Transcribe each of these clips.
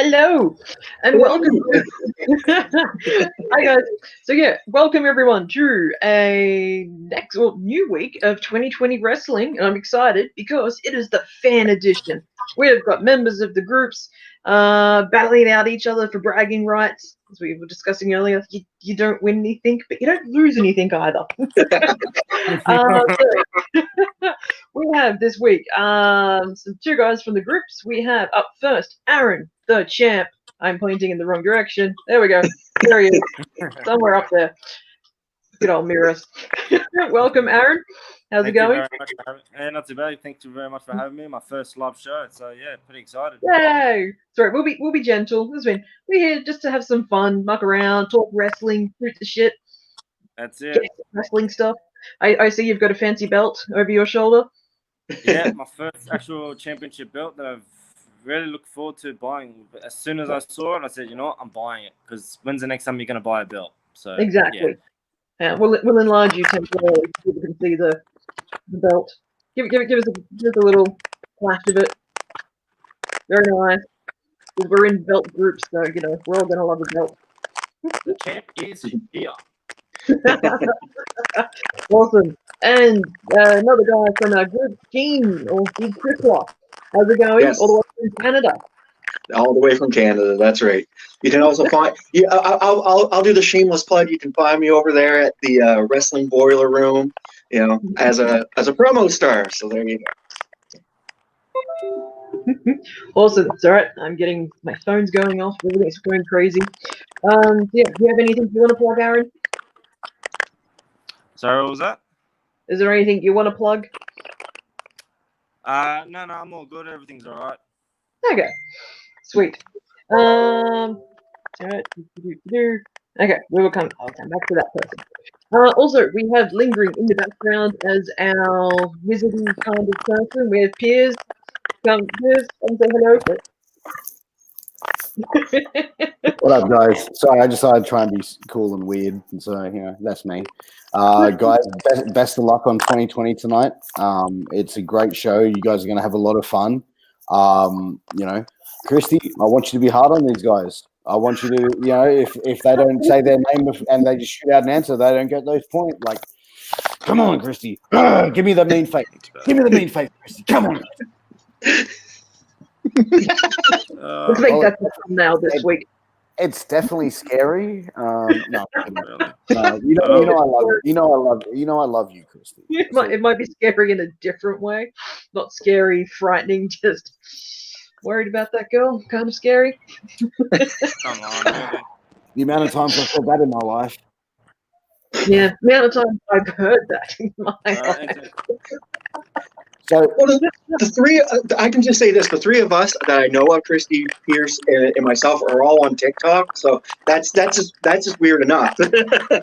Hello and welcome. Hi guys. So welcome everyone to a new week of 2020 wrestling, and I'm excited because it is the fan edition. We've got members of the groups battling out each other for bragging rights, as we were discussing earlier. You don't win anything, but you don't lose anything either. We have this week some two guys from the groups. We have up first Aaron, the champ. I'm pointing in the wrong direction. There we go. There he is. Somewhere up there. Good old mirrors. Welcome, Aaron. How's it going? Thank you very much for having me. Not too bad. Thank you very much for having me. My first live show. So yeah, pretty excited. Yay! Sorry, we'll be gentle. We're here just to have some fun, muck around, talk wrestling, shoot the shit. That's it. Wrestling stuff. I see you've got a fancy belt over your shoulder. Yeah, my first actual championship belt that I've really looked forward to buying. But as soon as I saw it, I said, you know what, I'm buying it, because when's the next time you're going to buy a belt? So exactly. Yeah. We'll enlarge you temporarily so people can see the belt. Give us a little flash of it. Very nice. We're in belt groups, so we're all gonna love a belt. The champ is here. Awesome. And another guy from our group, Gene, or Big Crippler. How's it going? Yes. All the way from Canada. All the way from Canada. That's right. You can also find. Yeah, I'll do the shameless plug. You can find me over there at the Wrestling Boiler Room. As a promo star. So there you go. Awesome. It's all right. I'm getting my phone's going off. Everything's going crazy. Do you have anything you want to plug, Aaron? Sorry, what was that? Is there anything you want to plug? No, I'm all good. Everything's all right. Okay, sweet. Okay, I'll come back to that person. Also, we have lingering in the background as our wizardy kind of person. We have Piers. Come say hello. What up, guys? Sorry, I decided to try and be cool and weird, and so that's me. Guys, best of luck on 2020 tonight. It's a great show. You guys are going to have a lot of fun. Christy, I want you to be hard on these guys. I want you to, if they don't say their name and they just shoot out an answer, they don't get those points. Like, come on, Christy, give me the mean face. Give me the mean face, Christy. Come on. Let's make that the thumbnail this week. It's definitely scary. No, I love you, Christy. It might be scary in a different way, not scary, frightening. Just worried about that girl. Kind of scary. Come on, man. The amount of times I've said that in my life. Yeah, the amount of times I've heard that in my life. So, the three, I can just say this, the three of us that I know of, Christy, Pierce, and myself, are all on TikTok, so that's just weird enough. Yeah,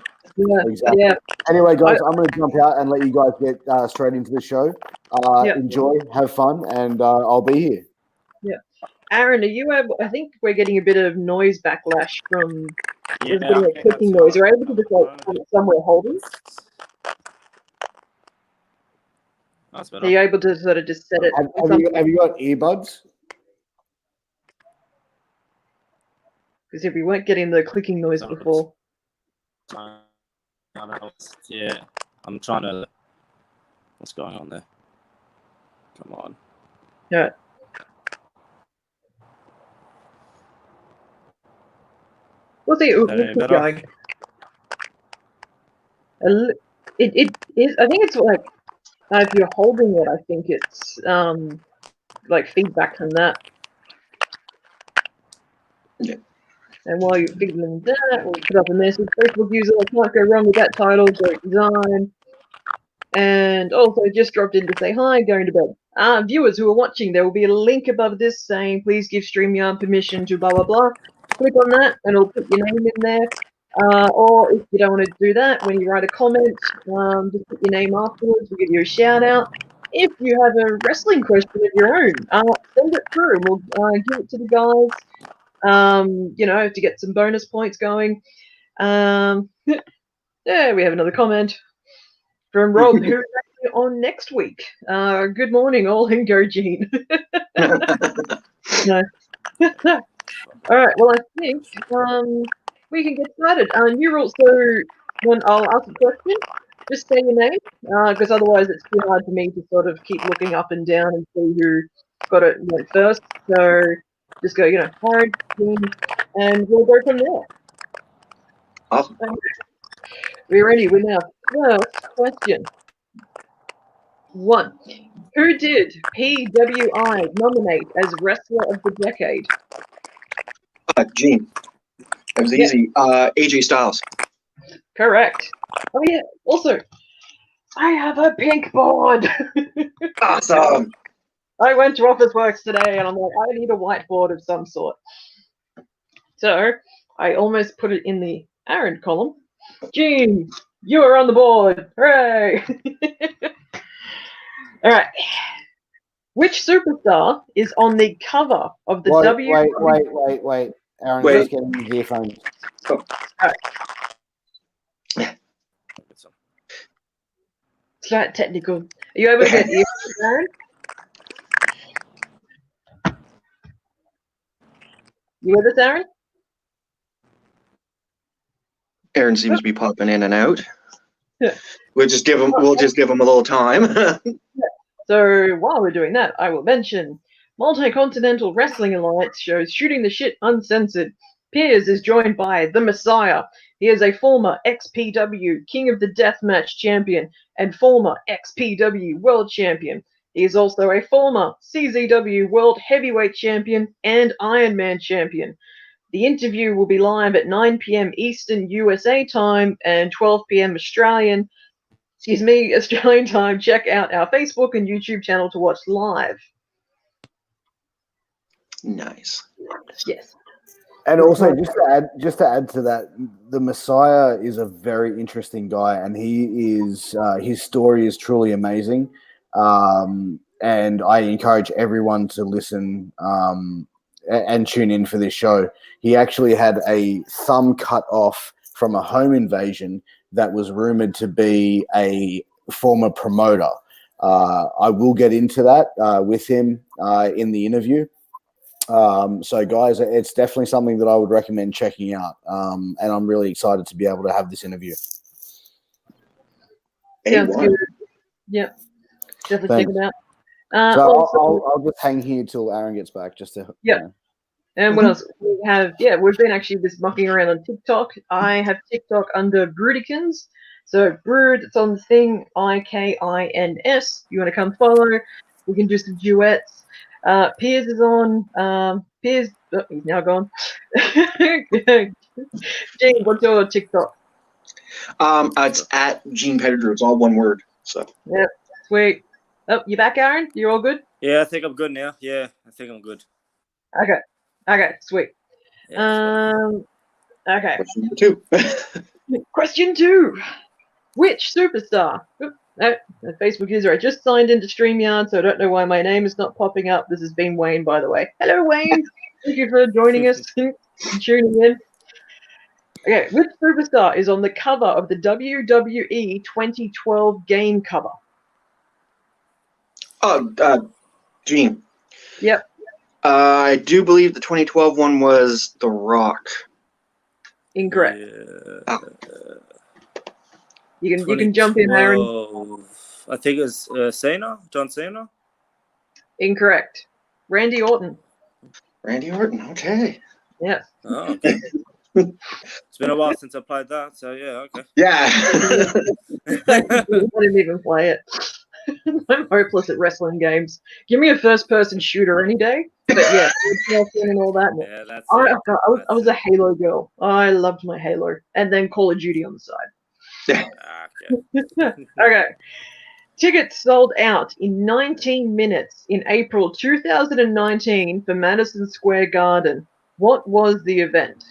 exactly. Yeah. Anyway, guys, I'm going to jump out and let you guys get straight into the show. Enjoy, have fun, and I'll be here. Yeah. Aaron, are you able, I think we're getting a bit of noise backlash from a bit of a clicking noise. Are you able to just put it somewhere holding? Are you able to sort of just set it? Have you got earbuds? Because if we weren't getting the clicking noise before. Yeah, I'm trying to. What's going on there? Come on. Yeah. We'll see. We'll keep going. It is. I think it's like. If you're holding it, I think it's like feedback from that. Yeah. And while you're figuring that, we'll put up a message. Facebook user, can't go wrong with that title, great design. And also just dropped in to say hi, going to bed. Viewers who are watching, there will be a link above this saying, please give StreamYard permission to blah, blah, blah. Click on that and it'll put your name in there. Or if you don't want to do that, when you write a comment, just put your name afterwards. We'll give you a shout out. If you have a wrestling question of your own, send it through. We'll give it to the guys, to get some bonus points going. Yeah, we have another comment from Rob, who's actually on next week. Good morning, all, and go Gene. No. All right. Well, I think we can get started. New rules. So when I'll ask a question, just say your name, because otherwise it's too hard for me to sort of keep looking up and down and see who got it went first. So just go, hard, and we'll go from there. Awesome. We're ready. We now first question. 1. Who did PWI nominate as Wrestler of the Decade? Gene. That was easy. AJ Styles. Correct. Oh yeah. Also, I have a pink board. Awesome. I went to Officeworks today, and I'm like, I need a whiteboard of some sort. So I almost put it in the Aaron column. Gene, you are on the board. Hooray! All right. Which superstar is on the cover of the WWE? Wait. Aaron, Wait. just getting his earphones. Slight technical. Are you able to get earphones, Aaron? You with us, Aaron? Aaron seems to be popping in and out. Yeah. We'll just give him a little time. So while we're doing that, I will mention Multi-Continental Wrestling Alliance shows Shooting the Shit Uncensored. Piers is joined by the Messiah. He is a former XPW King of the Deathmatch champion and former XPW World Champion. He is also a former CZW World Heavyweight Champion and Iron Man Champion. The interview will be live at 9 p.m. Eastern USA time and 12 p.m. Australian time. Check out our Facebook and YouTube channel to watch live. Nice. Yes. And also, just to add to that, the Messiah is a very interesting guy, and he is his story is truly amazing. And I encourage everyone to listen and tune in for this show. He actually had a thumb cut off from a home invasion that was rumored to be a former promoter. I will get into that with him in the interview. So, guys, it's definitely something that I would recommend checking out. And I'm really excited to be able to have this interview. Sounds good. Yep. Definitely check it out. So also, I'll just hang here till Aaron gets back, just to. Yeah. And what else? We have, we've been actually just mucking around on TikTok. I have TikTok under Broodikins. So Brood, it's on the thing, IKINS. You want to come follow? We can do some duets. Piers is on. Piers, he's now gone. Gene, what's your TikTok? It's at Gene Pettigrew. It's all one word. So. Yep, sweet. Oh, you back, Aaron? You all good? Yeah, I think I'm good now. Yeah, I think I'm good. Okay, sweet. Yeah, Okay. Question number 2. Question 2. Which superstar? Facebook user. I just signed into StreamYard, so I don't know why my name is not popping up. This has been Wayne, by the way. Hello, Wayne. Thank you for joining us and tuning in. Okay, which superstar is on the cover of the WWE 2012 game cover? Gene. Yep. I do believe the 2012 one was The Rock. Incorrect. Yeah. You can jump in, Aaron. I think it's John Cena. Incorrect. Randy Orton. Randy Orton. Okay. Yeah. Oh, okay. It's been a while since I played that, so yeah, okay. Yeah. I didn't even play it. I'm hopeless at wrestling games. Give me a first-person shooter any day. But yeah, and all that. Yeah, that's I was a Halo girl. I loved my Halo, and then Call of Duty on the side. Okay. Okay. Tickets sold out in 19 minutes in April 2019 for Madison Square Garden. What was the event?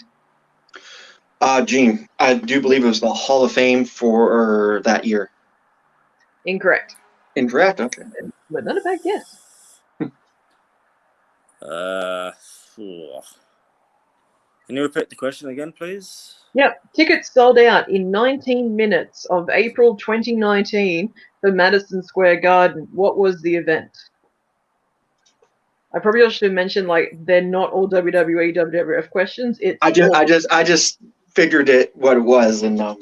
Gene, I do believe it was the Hall of Fame for that year. Incorrect. Incorrect? Okay. But not a bad guess. Can you repeat the question again, please? Yep. Tickets sold out in 19 minutes of April 2019 for Madison Square Garden. What was the event? I probably should mention like they're not all WWE WWF questions. It's I just figured it what it was, and Yeah.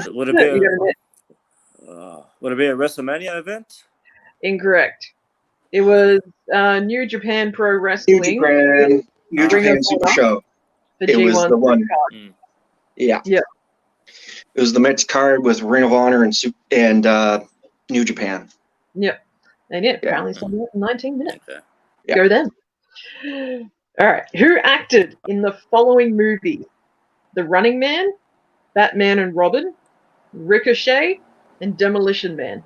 Would it be You got it. would it be a WrestleMania event? Incorrect. It was New Japan Pro Wrestling. New Japan Super Show. For It was G1 the one. Mm. Yeah. Yeah. It was the mixed card with Ring of Honor and New Japan. Yep. And yeah, apparently sold out in 19 minutes. Okay. Yeah. Go then. All right. Who acted in the following movies? The Running Man, Batman and Robin, Ricochet, and Demolition Man.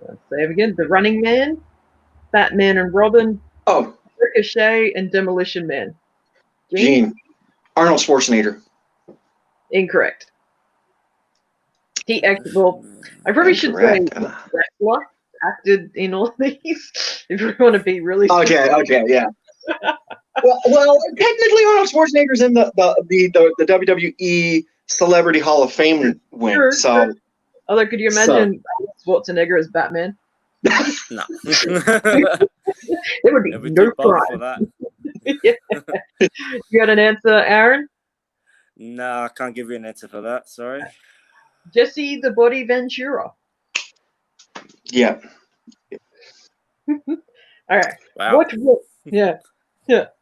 Let's say it again. The Running Man, Batman and Robin, Oh, Ricochet, and Demolition Man. Gene. Arnold Schwarzenegger. Incorrect. He acted, well, I probably should say Incorrect. wrestler acted in all these. If we want to be really Okay, yeah. well, technically Arnold Schwarzenegger's in the WWE Celebrity Hall of Fame win. Sure, So sure. Although, could you imagine Schwarzenegger as Batman? No. There would be It'd be no too bold for crime. that. You got an answer, Aaron? No, I can't give you an answer for that. Sorry. Jesse the Body Ventura. yeah. All right. Wow.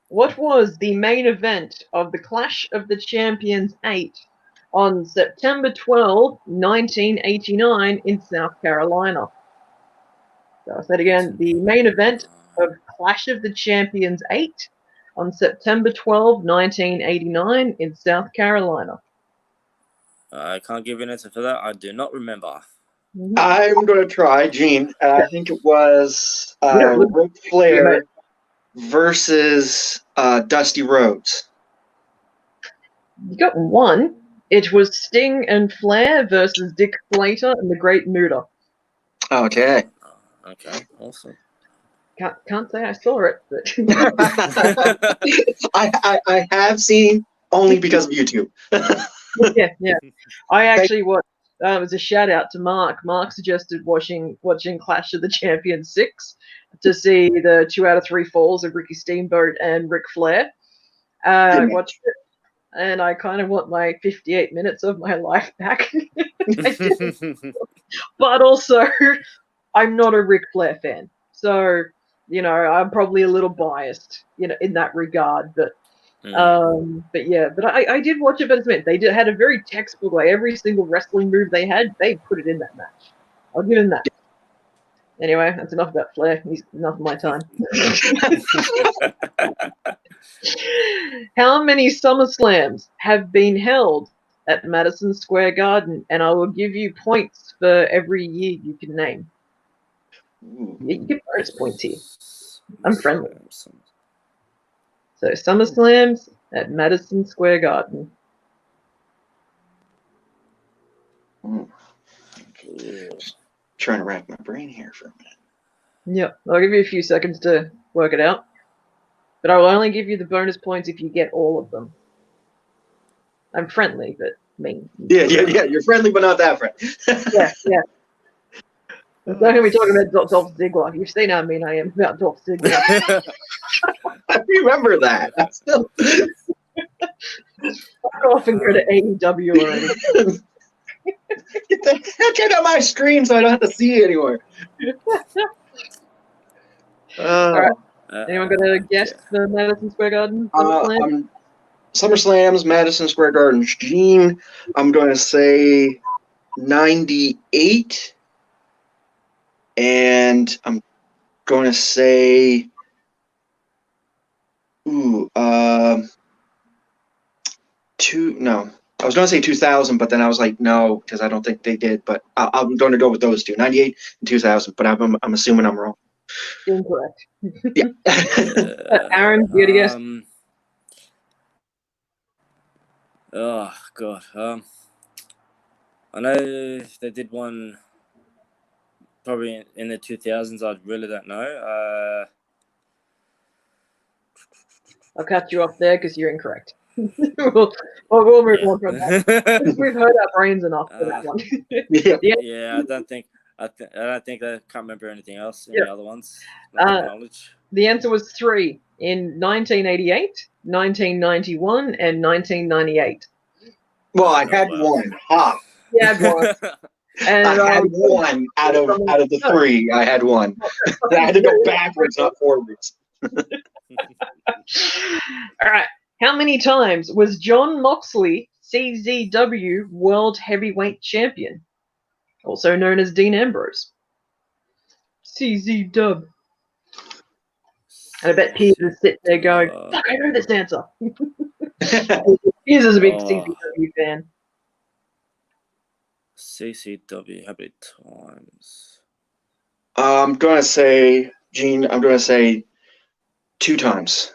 What was the main event of the Clash of the Champions 8 on September 12, 1989 in South Carolina? So I'll say it again. The main event of Clash of the Champions 8 on September 12, 1989 in South Carolina. I can't give you an answer for that. I do not remember. I'm going to try, Gene. I think it was Yeah. Ric Flair versus Dusty Rhodes. You got one. It was Sting and Flair versus Dick Slater and the Great Muta. Okay. Okay, awesome. Can't say I saw it, but I have seen only because of YouTube. yeah. I actually watched. It was a shout out to Mark. Mark suggested watching Clash of the Champions 6 to see the 2 out of 3 falls of Ricky Steamboat and Ric Flair. I watched it, and I kind of want my 58 minutes of my life back. But also, I'm not a Ric Flair fan, so I'm probably a little biased, in that regard. But I did watch it. But it's meant they had a very textbook way. Every single wrestling move they had, they put it in that match. I'll give him that. Anyway, that's enough about Flair. He's enough of my time. How many SummerSlams have been held at Madison Square Garden? And I will give you points for every year you can name. You get bonus points here. I'm friendly. So SummerSlams at Madison Square Garden. Trying to rack my brain here for a minute. Yep. I'll give you a few seconds to work it out. But I will only give you the bonus points if you get all of them. I'm friendly, but mean. Yeah. You're friendly, but not that friendly. Yeah. I'm not going to be talking about Dolph Ziggler. You've seen how mean I am about Dolph Ziggler. I remember that. I still... Fuck off and go to AEW already. Get the heck out of my screen so I don't have to see it anymore. All right. Anyone got to guess the Madison Square Garden? SummerSlam's Madison Square Garden. Gene, I'm going to say 98. And I'm going to say, I was going to say 2000, but then I was like, no, because I don't think they did. But I'm going to go with those two, 98 and 2000. But I'm assuming I'm wrong. Incorrect. Yeah. Aaron, you had a guess? Oh God. I know they did one probably in the 2000s. I really don't know. I'll cut you off there because you're incorrect. we'll move on from that. We've heard our brains enough for that one. Yeah, I don't think don't think I can't remember anything else. Yeah. Any other ones? Not to my knowledge. The answer was 3 in 1988, 1991, and 1998. Well, I had Wow. one. Ha! Yeah, it was. And I had one out of the 3. I had one. I had to go backwards, not forwards. All right. How many times was John Moxley CZW World Heavyweight Champion, also known as Dean Ambrose? CZ Dub. And I bet Piers is sitting there going, "Fuck, I know this answer." Piers is a big CZW fan. CCW, how many times? I'm going to say, Gene, I'm going to say 2 times.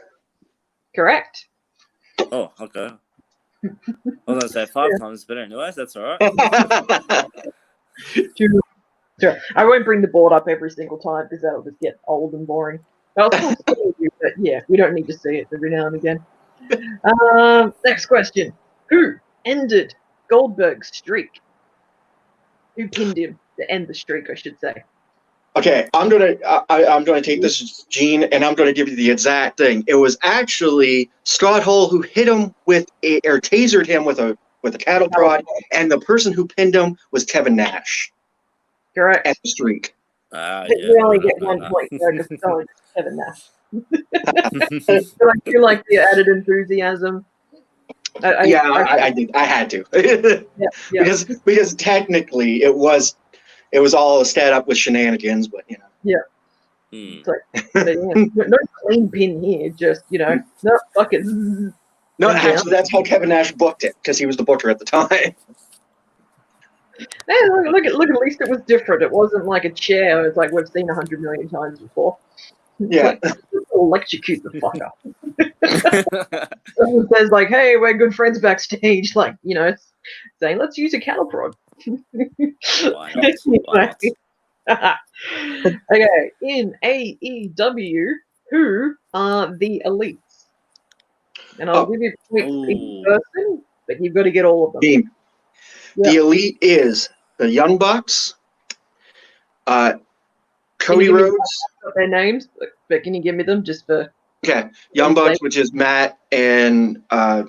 Correct. Oh, okay. I was going to say 5 times, but anyways, that's all right. Sure. I won't bring the board up every single time because that'll just get old and boring. I'll still see you, but yeah, we don't need to see it every now and again. Next question. Who ended Goldberg's streak? Who pinned him to end the streak, I should say? Okay, I'm gonna take this, Gene, and I'm gonna give you the exact thing. It was actually Scott Hall who hit him or tasered him with a cattle prod, and the person who pinned him was Kevin Nash. Correct. At the streak. We only get 1 point there because it's only Kevin Nash. I feel like the added enthusiasm. I did. I had to. Yeah. Because technically it was all set up with shenanigans, but you know. Yeah. No clean pin here. Just no, fuck it. No, actually, that's how Kevin Nash booked it because he was the booker at the time. Hey, look, at least it was different. It wasn't like a chair. It's like we've seen 100 million times before. Yeah. Electrocute the fucker. Someone says like, "Hey, we're good friends backstage." Like, saying, "Let's use a cattle prod." Why not? Why not? Okay, in AEW, who are the elites? And I'll give you points each person, but you've got to get all of them. Team. Yeah. The elite is the Young Bucks, Cody Rhodes. Their names, but can you give me them just for? Okay, Young Bucks, which is Matt and they're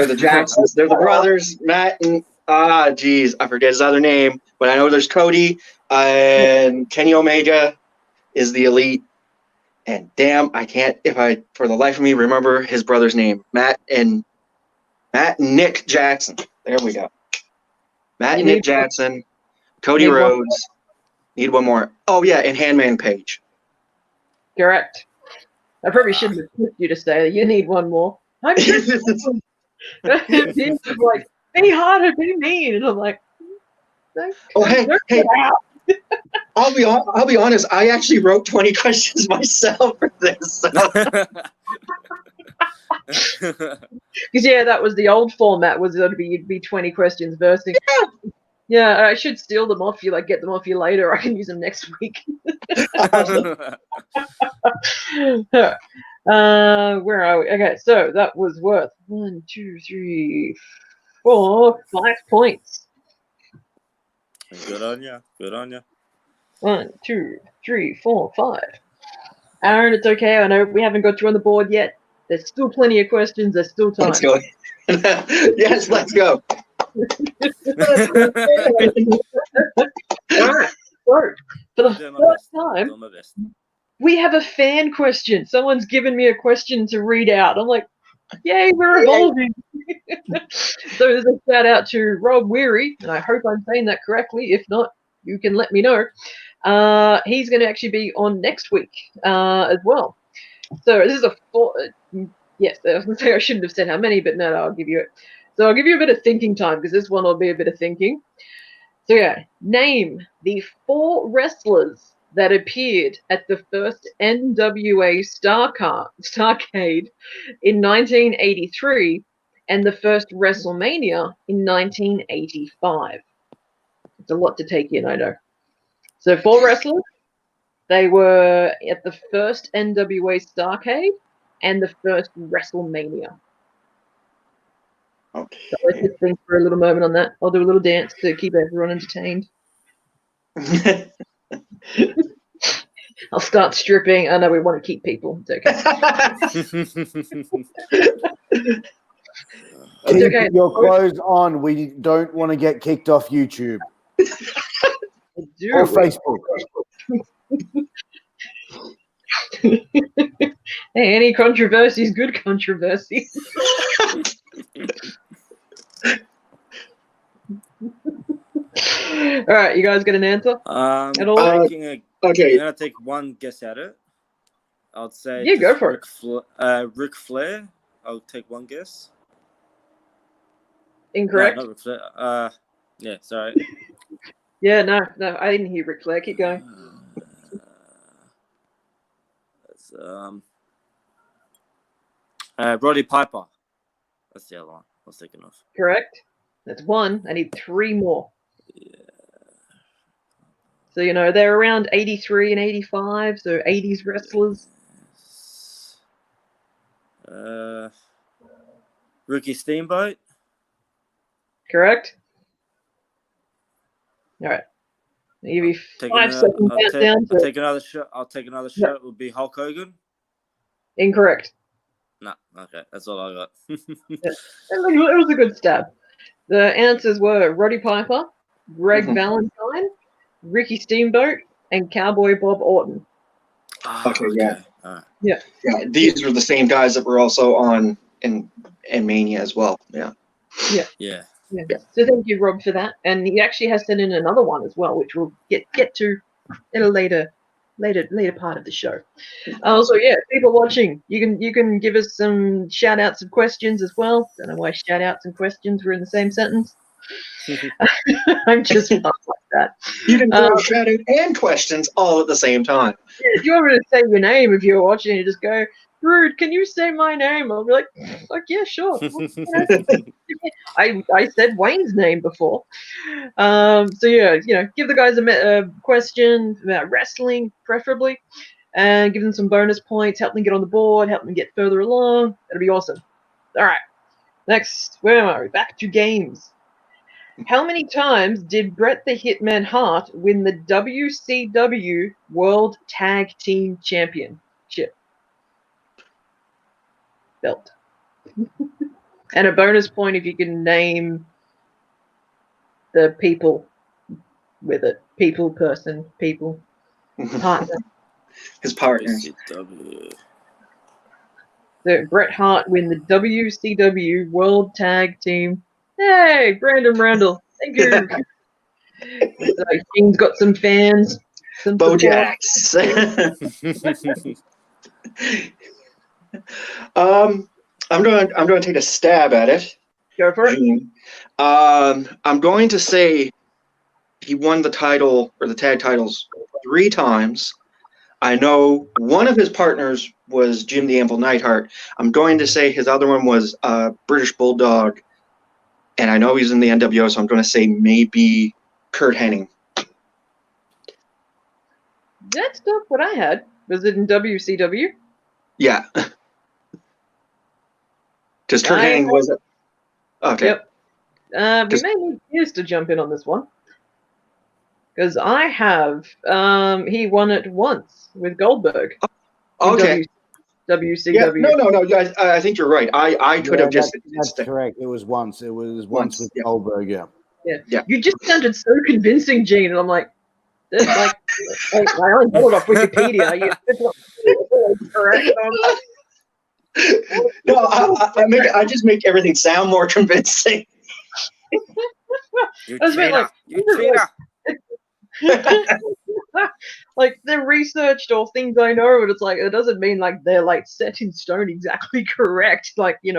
the Jacksons. They're the brothers, Matt and I forget his other name, but I know there's Cody and Kenny Omega is the elite. And damn, I can't for the life of me remember his brother's name. Matt and Nick Jackson. There we go. Matt and Nick Jackson, Cody Rhodes. Need one more. Oh yeah, and Handman Page. Correct. I probably shouldn't have pushed you to say that. You need one more. I'm just like, be harder, be mean, and I'm like, oh hey. I'll be honest. I actually wrote 20 questions myself for this. So. Because that was the old format. Was going to be you'd be 20 questions versing. Yeah, I should steal them off you. Like get them off you later. I can use them next week. Where are we? Okay, so that was worth 1, 2, 3, 4, 5 points. Good on you. Good on you. 1, 2, 3, 4, 5. Aaron, it's okay. I know we haven't got you on the board yet. There's still plenty of questions. There's still time. Let's go. Yes, let's go. All right. So, for the first time, we have a fan question. Someone's given me a question to read out. I'm like, yay, we're evolving. So there's a shout out to Rob Weary, and I hope I'm saying that correctly. If not, you can let me know. He's going to actually be on next week as well. So this is yes, I was going to say I shouldn't have said how many, but no, I'll give you it. So I'll give you a bit of thinking time because this one will be a bit of thinking. So yeah, name the 4 wrestlers that appeared at the first NWA Starrcade in 1983 and the first WrestleMania in 1985. It's a lot to take in, I know. So 4 wrestlers. They were at the first NWA Starrcade and the first WrestleMania. Okay. So let's just think for a little moment on that. I'll do a little dance to keep everyone entertained. I'll start stripping. I know we want to keep people. It's okay. It's Keep okay. your clothes on. We don't want to get kicked off YouTube Do or we? Facebook. Hey, any controversy is good controversy. All right, you guys got an answer? At all? I'm Okay. gonna take one guess at it. I'd say Yeah, go just for it. Ric Flair. I'll take one guess. Incorrect. No, not Ric Flair. Yeah, sorry. Yeah, no, I didn't hear Ric Flair. Keep going. That's Roddy Piper. That's the other one I was thinking of. Correct. That's one. I need three more. Yeah. So, they're around 83 and 85, so 80s wrestlers. Ricky Steamboat. Correct? All right. I'll give you Take 5 seconds countdown I'll to take another shot. I'll take another shot. It would be Hulk Hogan. incorrect. No, okay, that's all I got. It was a good stab. The answers were Roddy Piper, Greg Valentine, Ricky Steamboat, and Cowboy Bob Orton. Okay, yeah. All right. Yeah, these are the same guys that were also on in Mania as well. Yeah. Yeah. Yeah. So thank you, Rob, for that. And he actually has sent in another one as well, which we'll get to in a later part of the show. So yeah, people watching, you can give us some shout outs and questions as well. Don't know why shout outs and questions were in the same sentence. I'm just not like that. You can throw shout out and questions all at the same time. Yeah, if you want me to say your name if you're watching, you just go, Rude, can you say my name? I'll be like, yeah, sure. I said Wayne's name before. So yeah, give the guys a question about wrestling, preferably, and give them some bonus points, help them get on the board, help them get further along. That'll be awesome. All right. Next, where am I? Back to games. How many times did Bret the Hitman Hart win the WCW World Tag Team Championship belt? And a bonus point if you can name the people with it. People, partner. His partners. WCW. So Bret Hart win the WCW World Tag Team. Hey, Brandon Randall. Thank you. So Gene's got some fans. Some Bojax. I'm going to take a stab at it. Go for it. Gene. I'm going to say he won the title or the tag titles 3 times. I know one of his partners was Jim the Anvil Neidhart. I'm going to say his other one was British Bulldog. And I know he's in the NWO, so I'm going to say maybe Kurt Hennig. That's not what I had. Was it in WCW? Yeah. Because Kurt Hennig was it. Okay. Yep. We may need Piers to jump in on this one. Because I have, he won it once with Goldberg. Okay. WCW. Yeah, no. I think you're right. I could have just. That's correct. It was once. It was once with Goldberg. Yeah. Yeah. You just sounded so convincing, Gene, and I'm like, I only hold it off Wikipedia. It's not correct. No, I just make everything sound more convincing. You That's cheater. like- You cheater. Like they're researched or things I know, but it's like it doesn't mean like they're like set in stone exactly correct. Like and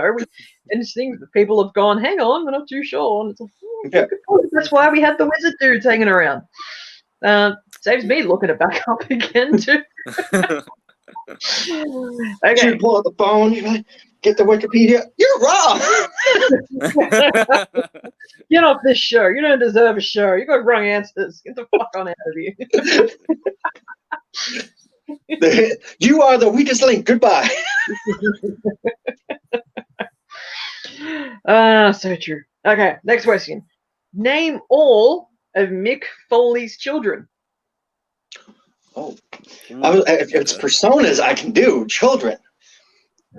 it's things that people have gone, hang on, we're not too sure. And it's like, Yeah. that's why we had the wizard dudes hanging around. Saves me looking it back up again too. Okay. You pull out the phone, you like, get the Wikipedia. You're wrong. Get off this show. You don't deserve a show. You got wrong answers. Get the fuck on out of here. You are the weakest link. Goodbye. So true. Okay, next question. Name all of Mick Foley's children. Oh, if it's personas, I can do children.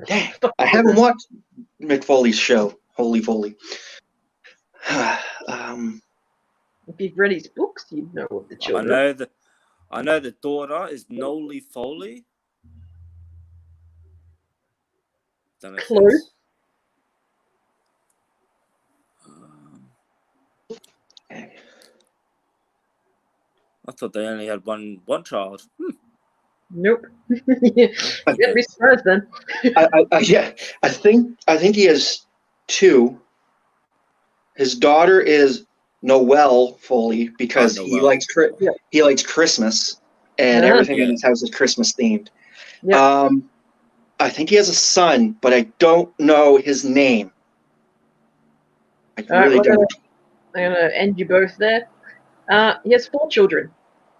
Dang, I haven't watched Mick Foley's show, Holy Foley. If you've read his books, you'd know of the children. I know the daughter is Noli Foley. That makes Close. sense. I thought they only had one child. Nope. You'd be surprised then. I think he has two. His daughter is Noelle Foley because he Noelle. likes Christmas and everything in his house is Christmas themed. Yeah. I think he has a son, but I don't know his name. I really don't. I'm gonna end you both there. He has 4 children.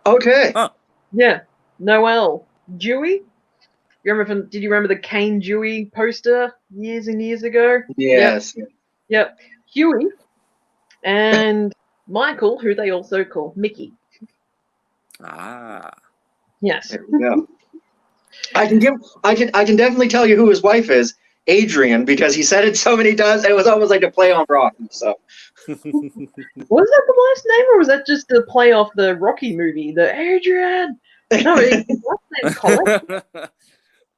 Okay. Oh. Yeah. Noel, Dewey. Did you remember the Kane Dewey poster years and years ago? Yes. Yep. Huey and Michael, who they also call Mickey. Ah. Yes. There we go. I can definitely tell you who his wife is, Adrian, because he said it so many times. It was almost like a play on Rocky. So. Was that the last name, or was that just a play off the Rocky movie? The Adrian. No, his last name's Colette.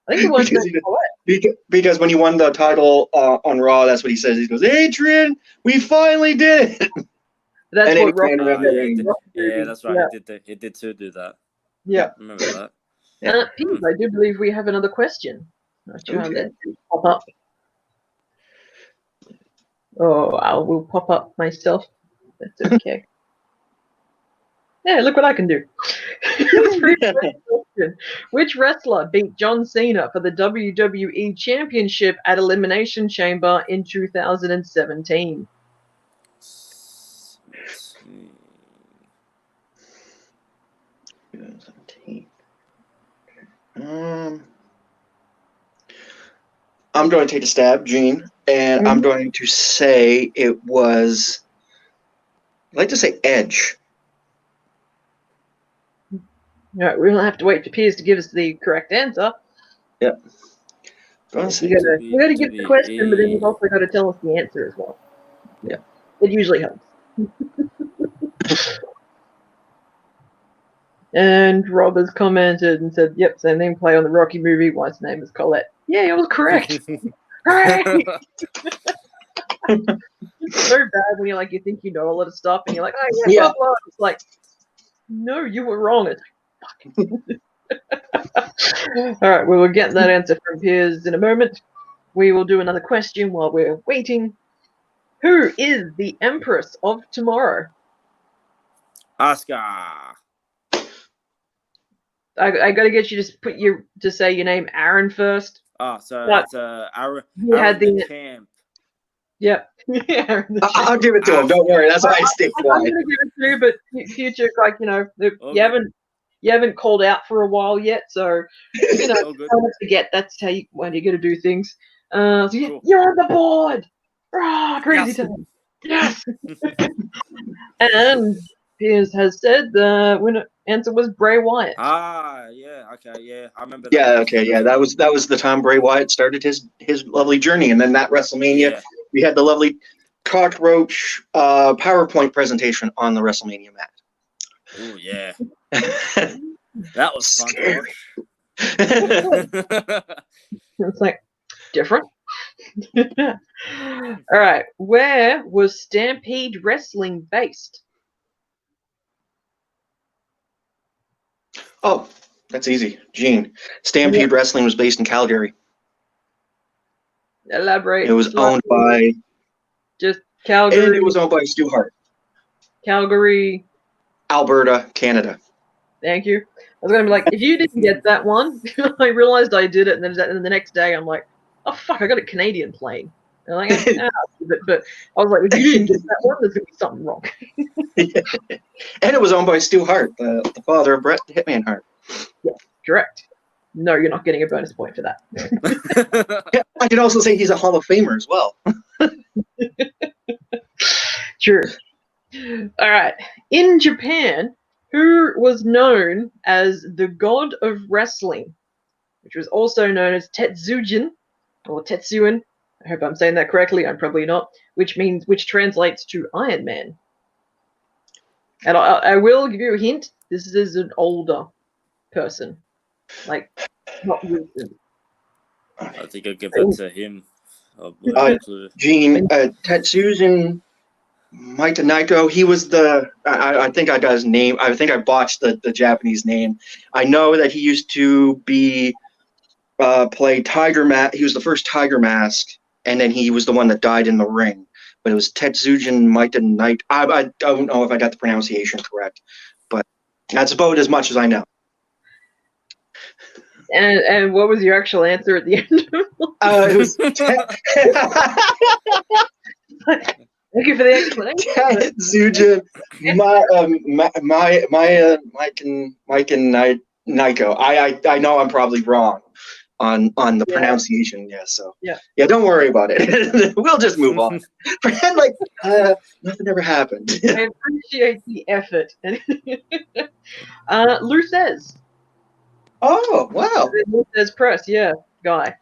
I think the last name's Colette. Because when he won the title on Raw, that's what he says. He goes, "Adrian, we finally did it." That's And what Rocky. Yeah, that's right. Yeah. He did too do that. Yeah. I remember that. Pete, I do believe we have another question. I'll try and let it pop up. Oh, I will pop up myself. That's okay. Yeah, look what I can do. Which wrestler beat John Cena for the WWE Championship at Elimination Chamber in 2017? I'm going to take a stab, Gene, and I'm going to say it was. I'd like to say Edge. All right, we're gonna have to wait for Piers to give us the correct answer. Yeah. You gotta give the question, but then you've also got to tell us the answer as well. Yeah. It usually helps. And Rob has commented and said, "Yep, same name play on the Rocky movie. Wife's name is Colette." Yeah, it was correct. Hooray! So bad when you think you know a lot of stuff and you're like, "Oh yeah, blah blah." It's like, no, you were wrong. It's like, all right, we will get that answer from Piers in a moment. We will do another question while we're waiting. Who is the Empress of Tomorrow? Asuka. I got to get you to say your name, Aaron, first. Oh, so But it's Aaron had the Champ. Yep. Aaron the I'll give it to him. Don't worry. That's why I stick I'm quiet. gonna give it to you, but future, you haven't called out for a while yet, so don't forget that's how you got to do things. So Cool. You're on the board. Ah, crazy time. Yes. And Piers has said the winner answer was Bray Wyatt. Ah, yeah, okay, yeah, I remember. Yeah, okay, yeah. That was the time Bray Wyatt started his lovely journey, and then that WrestleMania, we had the lovely cockroach PowerPoint presentation on the WrestleMania mat. Oh yeah, that was fun. It's like different. All right, where was Stampede Wrestling based? Oh, that's easy, Gene. Stampede Wrestling was based in Calgary. Elaborate. It was owned by. Just Calgary. And it was owned by Stu Hart. Calgary. Alberta, Canada. Thank you. I was going to be like, if you didn't get that one, I realized I did it, and then the next day I'm like, oh fuck, I got a Canadian plane. And I'm like, but I was like, if you didn't get that one, there's going to be something wrong. And it was owned by Stu Hart, the father of Bret Hitman Hart. Yeah, correct. no, you're not getting a bonus point for that. Yeah, I could also say he's a Hall of Famer as well. True. All right. In Japan, who was known as the god of wrestling, which was also known as Tetsujin or Tetsuin? I hope I'm saying that correctly. I'm probably not. Which translates to Iron Man. And I will give you a hint. This is an older person, like not recent. I think I'll give it to him. Gene, Tetsujin Mike Naito, he was I think I got his name. I think I botched the Japanese name. I know that he used to play Tiger Mask. He was the first Tiger Mask, and then he was the one that died in the ring. But it was Tetsujin Mike Naito. I don't know if I got the pronunciation correct, but that's about as much as I know. And what was your actual answer at the end? It was Thank you for the explanation. Tetsujin Mike and Naito. I know I'm probably wrong on the pronunciation. Yeah, so yeah, don't worry about it. We'll just move on. Pretend like nothing ever happened. I appreciate the effort. Lou says. Oh wow! Lou says press, yeah, guy.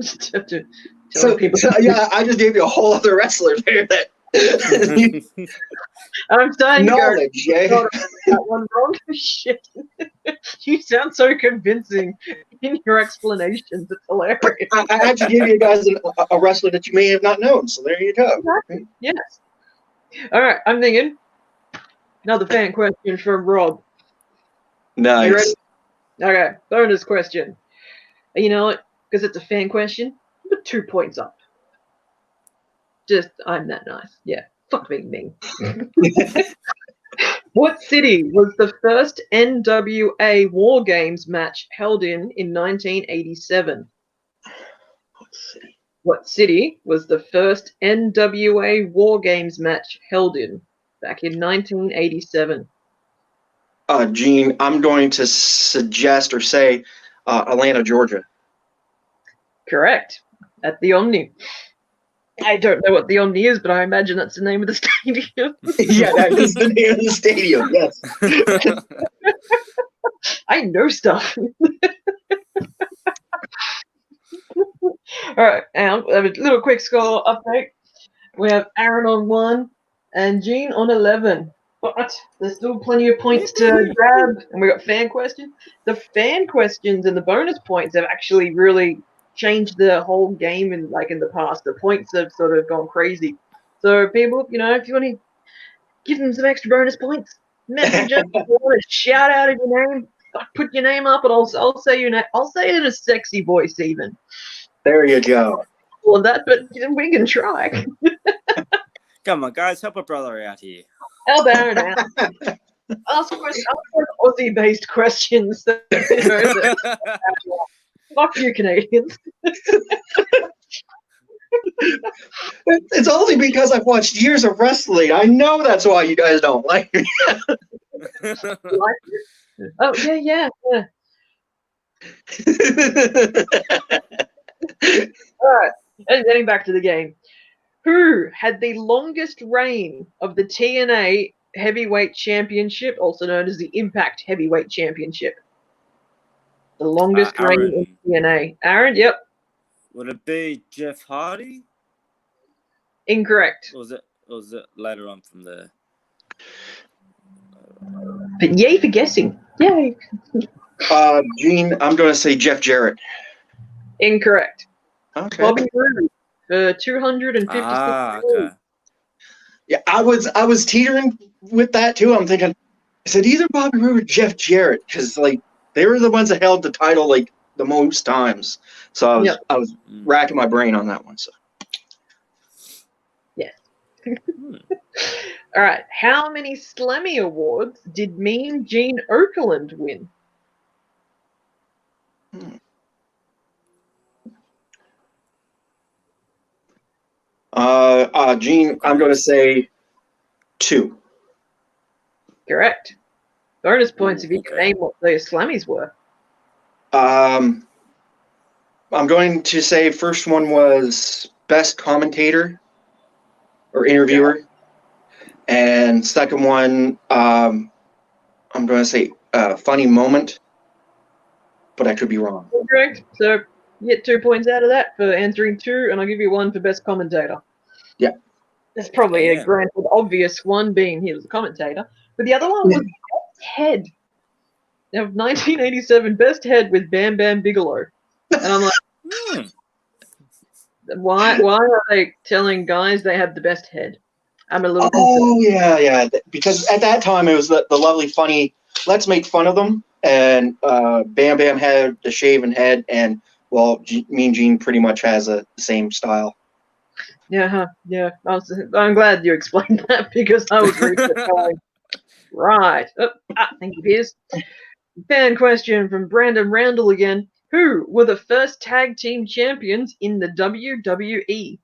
So yeah, I just gave you a whole other wrestler there. That I'm starting knowledge, to go, that one wrong. Shit. You sound so convincing in your explanations. It's hilarious. I actually gave you guys a wrestler that you may have not known. So there you go. Exactly. Yes. All right. I'm thinking another fan question from Rob. Nice. You ready? Okay. Bonus question. You know what? Because it's a fan question, put 2 points up. Just, I'm that nice. Yeah. Fuck being mean. What city was the first NWA War Games match held in 1987? What city was the first NWA War Games match held in back in 1987? Gene, I'm going to suggest or say Atlanta, Georgia. Correct. At the Omni. I don't know what the Omni is, but I imagine that's the name of the stadium. Yeah, that is the name of the stadium, yes. I know stuff. All right, and we have a little quick score update. We have Aaron on 1 and Gene on 11. But there's still plenty of points to grab, and we got fan questions. The fan questions and the bonus points have actually really changed the whole game in the past. The points have sort of gone crazy. So people, if you want to give them some extra bonus points, message us. If you want to shout out of your name, put your name up, and I'll say your name. I'll say it in a sexy voice, even. There you go. All of that, but we can try. Come on, guys, help a brother out here. Help Aaron out. Ask Aussie-based questions. Fuck you, Canadians. It's only because I've watched years of wrestling. I know that's why you guys don't like me. Oh, yeah. All right, and getting back to the game. Who had the longest reign of the TNA Heavyweight Championship, also known as the Impact Heavyweight Championship? The longest reign in TNA. Aaron, yep. Would it be Jeff Hardy? Incorrect. Or was it later on from there? But yay for guessing. Yay. Gene, I'm going to say Jeff Jarrett. Incorrect. Okay. Bobby Roode for 256. Okay. Yeah, I was teetering with that too. I'm thinking, I said either Bobby Roode or Jeff Jarrett because they were the ones that held the title the most times. So I was racking my brain on that one. So. Yes. All right. How many Slammy Awards did Mean Gene Okerlund win? Gene, I'm going to say 2. Correct. Bonus points if you can name what those Slammies were. I'm going to say first one was best commentator or interviewer, and second one, I'm going to say funny moment, but I could be wrong. Correct. So you get 2 points out of that for answering 2, and I'll give you 1 for best commentator. Yeah. That's probably Yeah. a granted obvious one, being he was a commentator. But the other one was best head of 1987, best head with Bam Bam Bigelow. And I'm like, Hmm. why are they telling guys they have the best head? I'm a little concerned. Oh yeah. Because at that time it was the lovely, funny. Let's make fun of them. And Bam Bam had the shaven head, and well, Mean Gene pretty much has the same style. Yeah. I'm glad you explained that because I was reading it going, right. Thank you, Piers. Fan question from Brandon Randall again. Who were the first tag team champions in the WWE?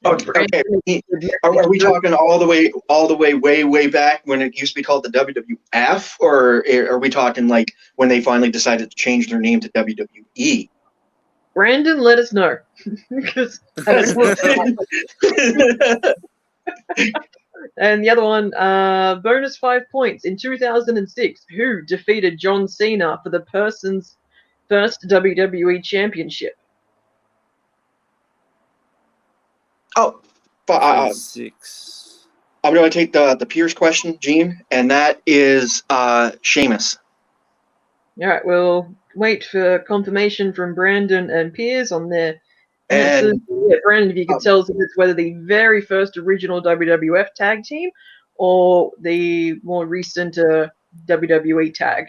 Okay. Are we talking all the way, way back when it used to be called the WWF, or are we talking like when they finally decided to change their name to WWE? Brandon, let us know. Because I don't know. And the other one, bonus 5 points. In 2006, who defeated John Cena for the person's first WWE championship? Oh, 6. I'm going to take the Pierce question, Gene, and that is Sheamus. All right, we'll wait for confirmation from Brandon and Piers on their answers. And Yeah, Brandon, if you could tell us if it's whether the very first original WWF tag team or the more recent WWE tag.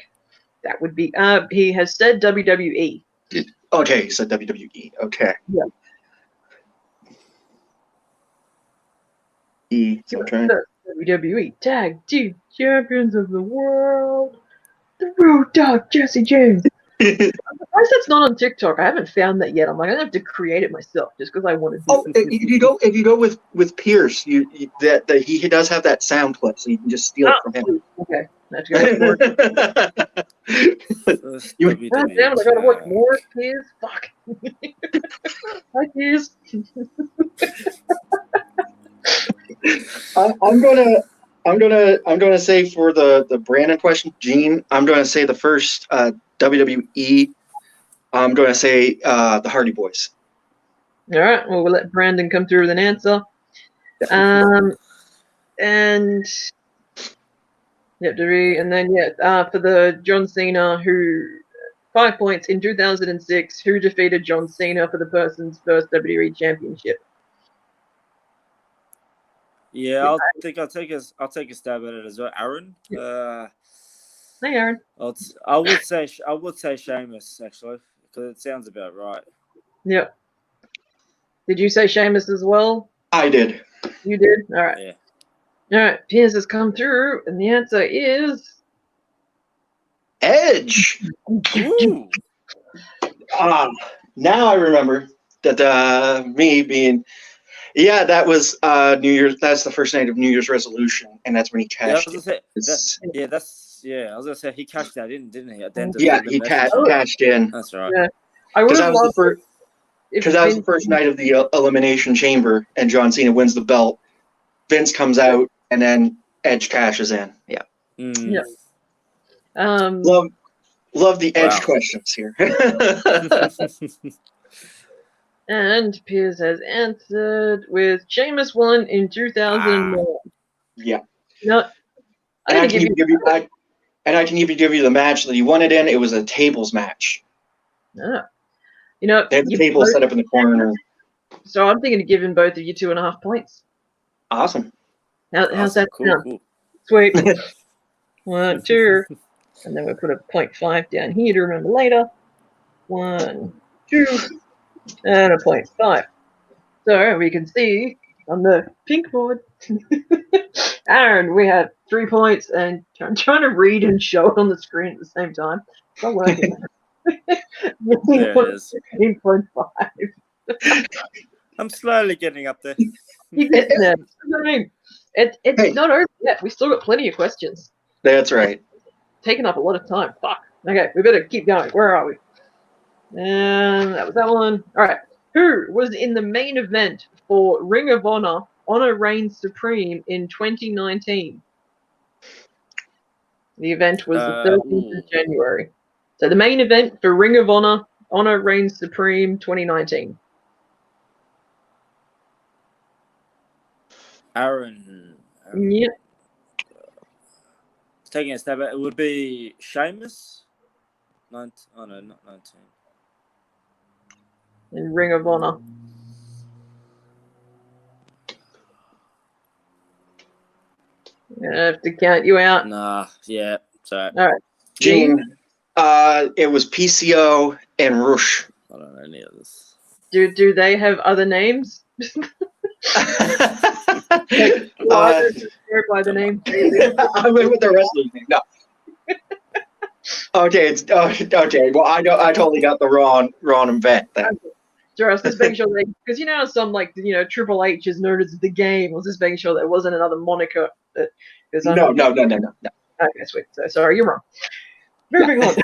That would be. He has said WWE. okay, so WWE. Okay. Yeah. Okay. WWE Tag Team Champions of the World, the Road Dogg Jesse James. I'm surprised that's not on TikTok. I haven't found that yet. I'm like, I have to create it myself just because I want to do Oh, it. if you go with Pierce, that he does have that sound clip, so you can just steal it from him. Okay, that's good. First God damn it, I gotta watch tag. more Piers. Fuck. Hi, Piers. I'm gonna say for the Brandon question, Gene, I'm gonna say the first WWE. I'm gonna say the Hardy Boys. All right, well, we'll let Brandon come through with an answer. And for the John Cena, who 5 points in 2006, who defeated John Cena for the person's first WWE championship? Yeah, I'll take a stab at it as well. Aaron. Hey, Aaron. I would say Sheamus actually, because it sounds about right. Yep. Did you say Sheamus as well? I did. You did? All right. Yeah. All right. Piers has come through, and the answer is Edge. Ooh. Now I remember that me being. Yeah, that was New Year's. That's the first night of New Year's resolution, and that's when he cashed in. I was gonna say he cashed that in, didn't he? At the end of Yeah, the he match. cashed in. That's right. Yeah. I would Because that have was the loved first. if Because that was the Vince- first night of the Elimination Chamber, and John Cena wins the belt. Vince comes out, and then Edge cashes in. Yeah. Mm. Yeah. Love the Edge Wow. questions here. And Piers has answered with Sheamus won in 2001. Yeah. No, And I I'm can gonna even give you the match that he won it in. It was a tables match. you know, They had the you table both- set up in the corner. So I'm thinking of giving both of you 2.5 points. Awesome. How's that Cool, sound? cool. Sweet. 1, 2, and then we'll put a 0.5 down here to remember later. 1, 2, and a 0.5. So we can see on the pink board, Aaron, we have 3 points, and I'm trying to read and show it on the screen at the same time. It's not working. There it is. 15.5. I'm slowly getting up there. You get there. It's Hey. not over yet. We still got plenty of questions. That's right. Taking up a lot of time. Fuck. Okay, we better keep going. Where are we? And that was that one. All right. Who was in the main event for Ring of Honor Reigns Supreme in 2019? The event was the 13th of January. So the main event for Ring of Honor Reigns Supreme 2019. Aaron. Yep. Taking a stab at it would be Sheamus. Oh no, not 19. In Ring of Honor. I have to count you out. Nah, yeah, sorry. All right. Gene, it was PCO and Rush. I don't know any of this. Do they have other names? By the name. I went with the wrestler's name. No. Okay, it's okay. Well, I know I totally got the wrong event then. Sure, I was just making sure because some Triple H is known as the Game. I was just making sure there wasn't another moniker. No. Okay, sweet. So sorry, you're wrong. Moving on.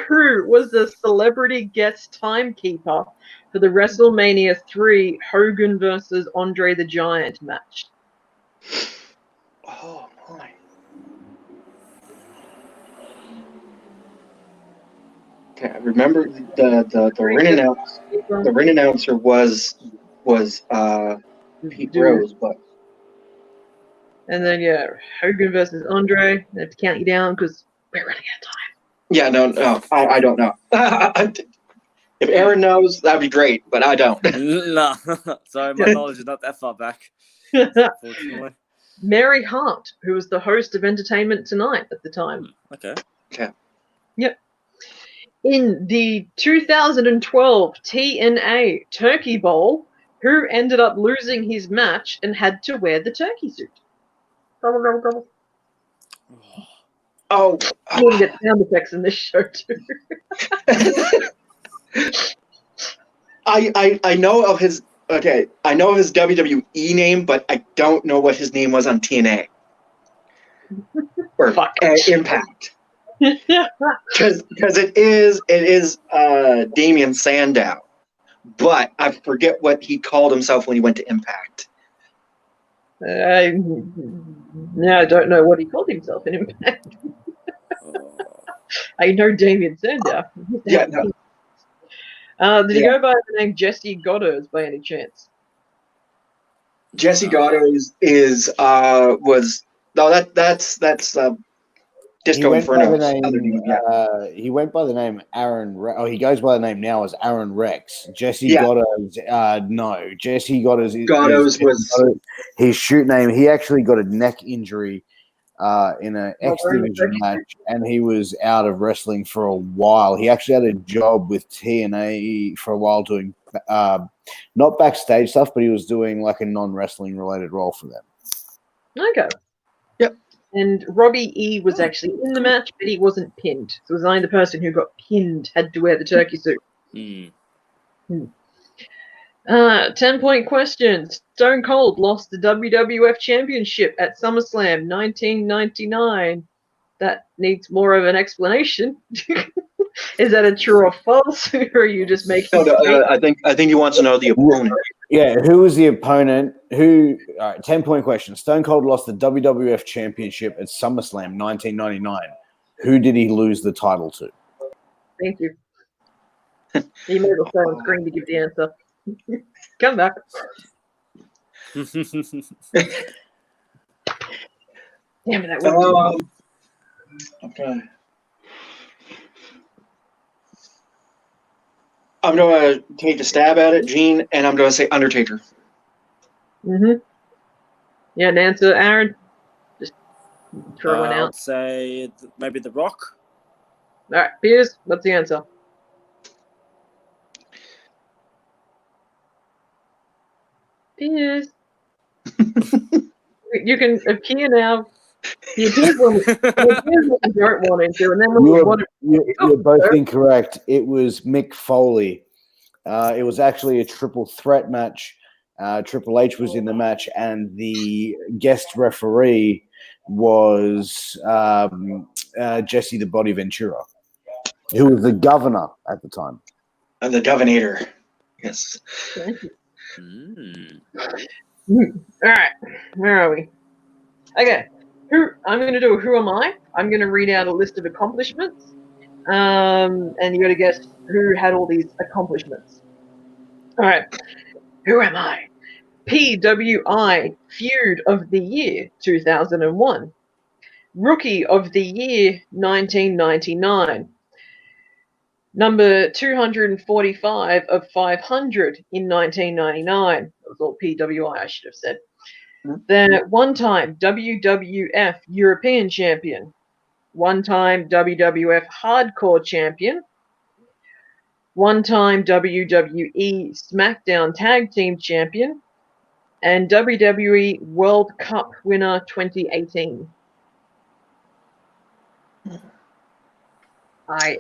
Who was the celebrity guest timekeeper for the WrestleMania 3 Hogan versus Andre the Giant match? Oh my. Okay, I remember the ring announcer. The ring announcer was Pete Rose, but. And then Hogan versus Andre. I have to count you down because we're running out of time. Yeah, no, I don't know. If Aaron knows, that'd be great, but I don't. No, sorry, my knowledge is not that far back. Unfortunately. Mary Hart, who was the host of Entertainment Tonight at the time. Okay. Yep. In the 2012 TNA Turkey Bowl, who ended up losing his match and had to wear the turkey suit? Gobble. Oh. I'm going to get sound effects in this show too. I know of his. Okay, I know of his WWE name, but I don't know what his name was on TNA or Impact. Because it is Damian Sandow, but I forget what he called himself when he went to Impact. I don't know what he called himself in Impact. I know Damian Sandow. Yeah, no. Did he go by the name Jesse Goddard by any chance? Jesse Goddard that's Disco Inferno's other name. Yeah. He went by the name Aaron. He goes by the name now as Aaron Rex. Jesse Goddard's no. Jesse Goddard's was his shoot name. He actually got a neck injury in an X Division match, and he was out of wrestling for a while. He actually had a job with TNA for a while doing not backstage stuff, but he was doing like a non-wrestling related role for them. Okay. Yep. And Robbie E was actually in the match, but he wasn't pinned. So it was only the person who got pinned had to wear the turkey suit. 10-point question. Stone Cold lost the WWF Championship at SummerSlam 1999. That needs more of an explanation. Is that a true or false, or are you just making? No, I think he wants to know the opponent. Yeah, who was the opponent? All right, 10-point question. Stone Cold lost the WWF Championship at SummerSlam 1999. Who did he lose the title to? Thank you. You made a phone screen to give the answer. Come back. Damn it, that was okay. I'm going to take a stab at it, Gene, and I'm going to say Undertaker. Yeah, an answer, Aaron? Just throw one out. I'd say maybe The Rock. All right, Piers, what's the answer? Piers. You can appear now. You appear when you don't want to, and then when you want to. You're both incorrect. It was Mick Foley. It was actually a triple threat match. Triple H was in the match, and the guest referee was Jesse the Body Ventura, who was the governor at the time. And the Governator. Yes. Thank you. Mm. All right, where are we? Okay, I'm going to do a Who Am I? I'm going to read out a list of accomplishments, and you got to guess who had all these accomplishments. All right, who am I? PWI Feud of the Year 2001, Rookie of the Year 1999. Number 245 of 500 in 1999. That was all PWI, I should have said. The one-time WWF European Champion. One-time WWF Hardcore Champion. One-time WWE SmackDown Tag Team Champion. And WWE World Cup winner 2018. I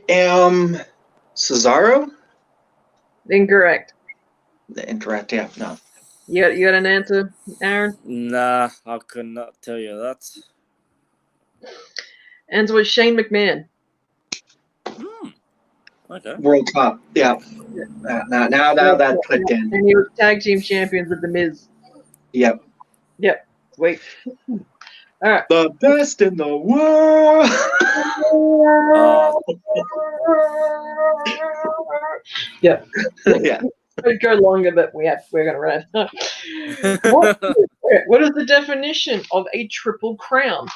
am Cesaro? incorrect. Incorrect, yeah, no. You got an answer, Aaron? Nah, I could not tell you that. Answer was Shane McMahon. Okay. World Cup, yeah. Now that clicked in. And he was tag team champions with The Miz. Yep. Wait. All right. The best in the world. Yeah. Yeah. It'd go longer, but we're going to run out. What is the definition of a triple crown?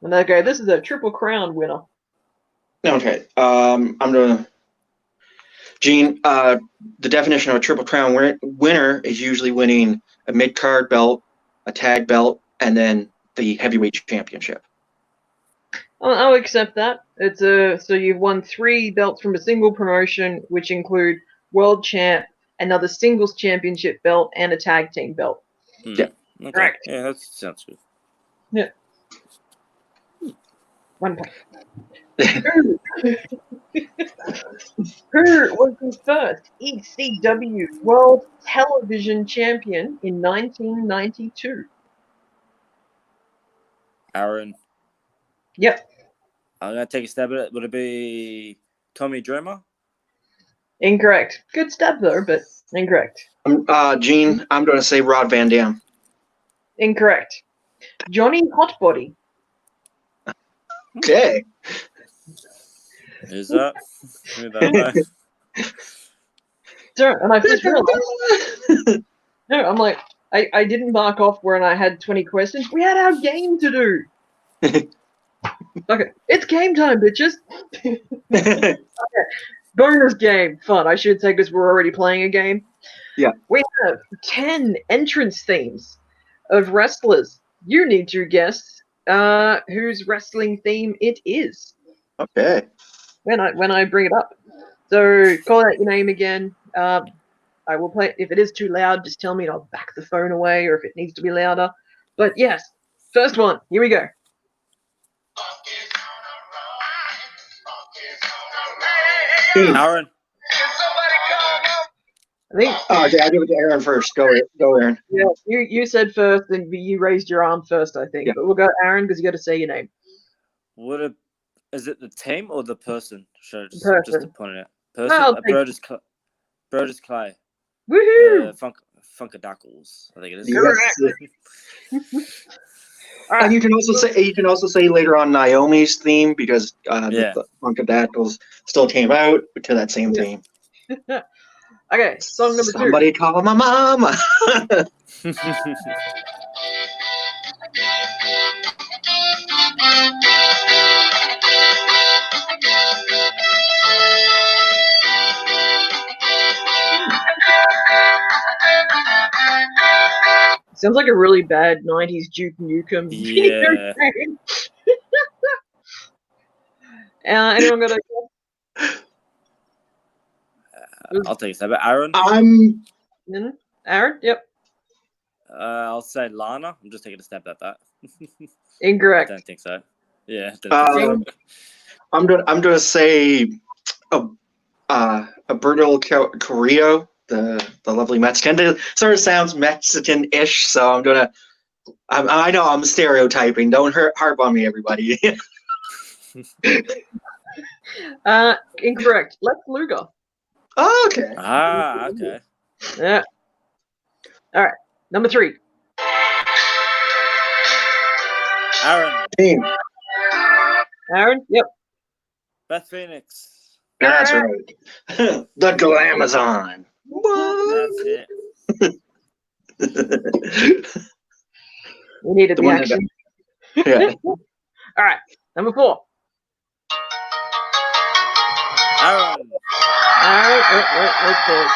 And they go, this is a triple crown winner. Okay. I'm gonna. Gene, the definition of a triple crown winner is usually winning a mid-card belt, a tag belt, and then the heavyweight championship. I'll accept that. So you've won 3 belts from a single promotion, which include World Champ, another singles championship belt, and a tag team belt. Yeah. Okay. Correct. Yeah, that sounds good. 1 point. Who was the first ECW World Television Champion in 1992? Aaron, Yep, I'm gonna take a stab at it. Would it be Tommy Dreamer? incorrect. Good stab though, but incorrect. Gene, I'm gonna say Rod Van Dam. Incorrect. Johnny Hotbody. Okay. Is that? Who that know? So, and I just realized. No, I'm like, I didn't mark off when I had 20 questions. We had our game to do. Okay, it's game time, bitches. Bonus game. Fun, I should say, because we're already playing a game. Yeah. We have 10 entrance themes of wrestlers. You need to guess whose wrestling theme it is Okay. when I bring it up. So call out your name again. I will play. If it is too loud, just tell me and I'll back the phone away, or if it needs to be louder. But yes, first one. Here we go. Aaron. I think Okay, I'll give it to Aaron first. Go, Aaron. yeah, you said first, and you raised your arm first. I think, Yeah. but we'll go Aaron because you got to say your name. Is it the team or the person? Should I just Person. point it out? Person. I'll take- Brodus Clay. Woohoo! Funkadactyls, I think it is. Yes. And you can also say later on Naomi's theme because the Funkadactyls still came out to that same theme. Okay, song number 2. Somebody call my mama. Sounds like a really bad 90s Duke Nukem video Yeah. game. Anyone got a I'll take a stab at Aaron. I'm Aaron? Yep. I'll say Lana. I'm just taking a stab at that. I Incorrect. don't think so. Yeah. Don't think so. I'm gonna say Alberto Carrillo the lovely Mexican. It sort of sounds Mexican-ish, so I'm gonna. I know I'm stereotyping. Don't harp on me, everybody. Incorrect. Lex Luger. Oh, okay. Okay. Yeah. All right. Number 3. Aaron, Gene. Aaron. Yep. Beth Phoenix. That's right. The Glamazon. That's it. We needed The the one that- action. Yeah. All right. Number 4. Aaron. Aaron. Let's pause.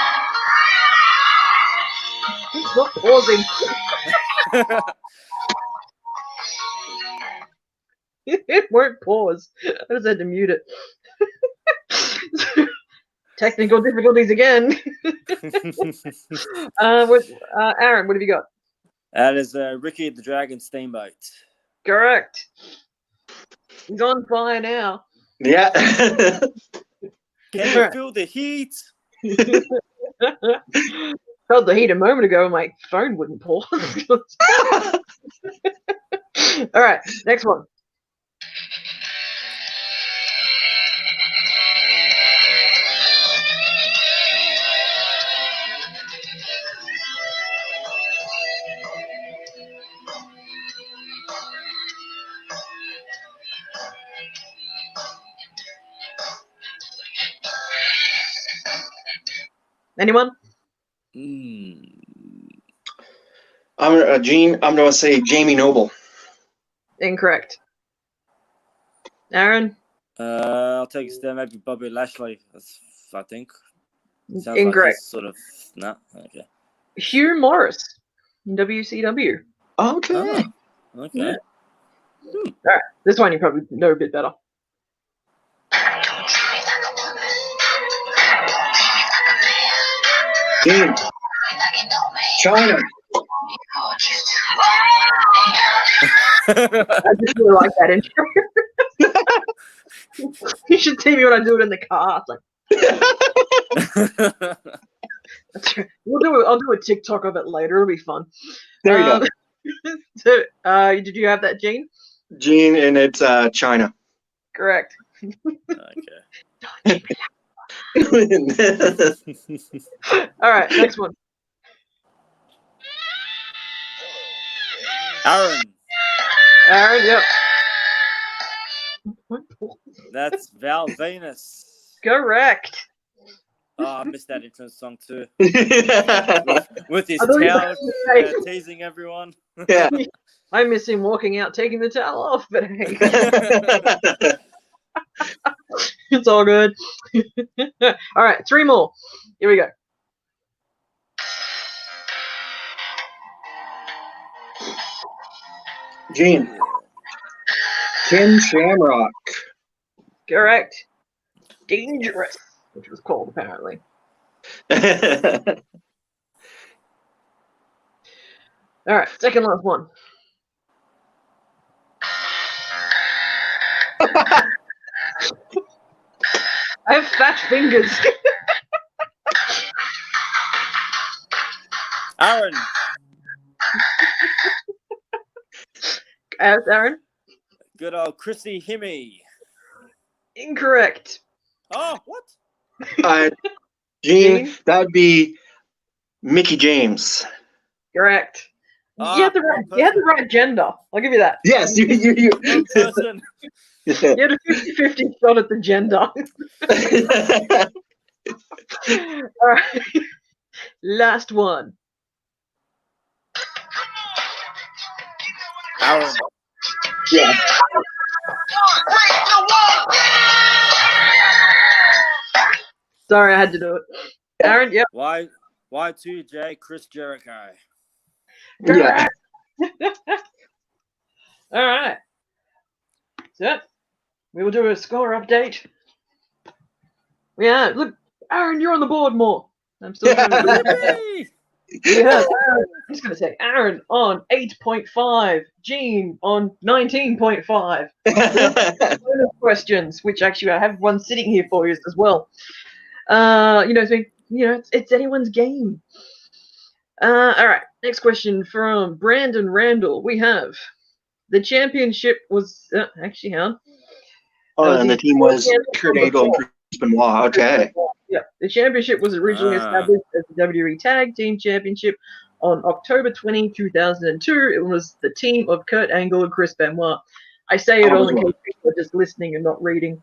It's not pausing. It won't pause. I just had to mute it. Technical difficulties again. Aaron, what have you got? That is Ricky the Dragon Steamboat. Correct. He's on fire now. Yeah. Can you feel the heat? Felt the heat a moment ago. My phone wouldn't pause. All right, next one. Anyone? Gene. I'm gonna say Jamie Noble. Incorrect. Aaron? I'll take a stab. Maybe Bobby Lashley. I think. Sounds Incorrect. Like he's sort of no. Okay. Hugh Morris in WCW. Okay. Oh, okay. Yeah. All right, this one you probably know a bit better. Gene. China. I just really like that intro. You should see me when I do it in the car. It's like, I'll do a TikTok of it later. It'll be fun. There you go. So, did you have that, Gene? Gene, and it's China. Correct. Okay. All right, next one. Aaron. Aaron, yep. That's Val Venus. Correct. Oh, I missed that entrance song too. Yeah. With his I thought you were towel, gonna say- teasing everyone. Yeah. I miss him walking out, taking the towel off, but hey, it's all good. All right, 3 more. Here we go. Gene. Ken Shamrock. Correct. Dangerous, which was called apparently. All right, second last one. I have fat fingers. Aaron. Aaron? Good old Chrissy Hemme. Incorrect. Oh, what? Gene, that'd be Mickey James. Correct. Ah, you had the right gender. I'll give you that. Yes, you. One person. You had a 50-50 shot at the gender. All right. Last one. Aaron. Yeah. Sorry, I had to do it. Aaron, yep. Y2J Chris Jericho. Yeah. All right. So, we will do a score update. Yeah, look, Aaron, you're on the board more. I'm still trying to Yippee! Yeah, I'm just going to say Aaron on 8.5, Gene on 19.5. Bonus questions, which actually I have one sitting here for you as well. It's been it's anyone's game. All right, next question from Brandon Randall. We have the championship was actually how. Oh, and the team was Kurt Angle and Chris Benoit. Okay. Yeah, the championship was originally established as the WWE Tag Team Championship on October 20, 2002. It was the team of Kurt Angle and Chris Benoit. I say it all in case people are just listening and not reading.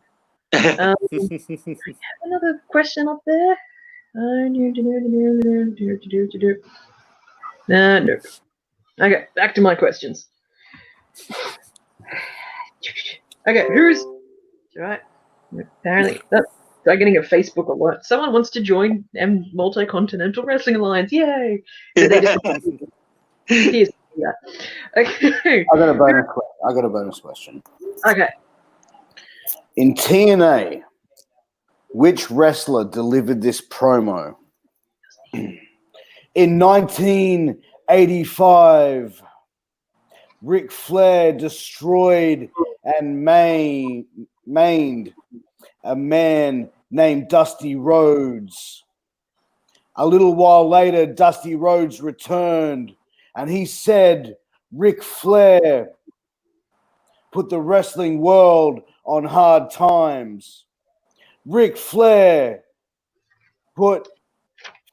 We have another question up there. No. Okay, back to my questions. Okay, who's right? Apparently, I'm getting a Facebook alert. Someone wants to join Multi-Continental Wrestling Alliance. Yay! So they just here's that. Okay. I got a bonus question. Okay. In TNA, which wrestler delivered this promo? In 1985, Ric Flair destroyed and maimed a man named Dusty Rhodes. A little while later, Dusty Rhodes returned, and he said Ric Flair put the wrestling world on hard times. Ric Flair put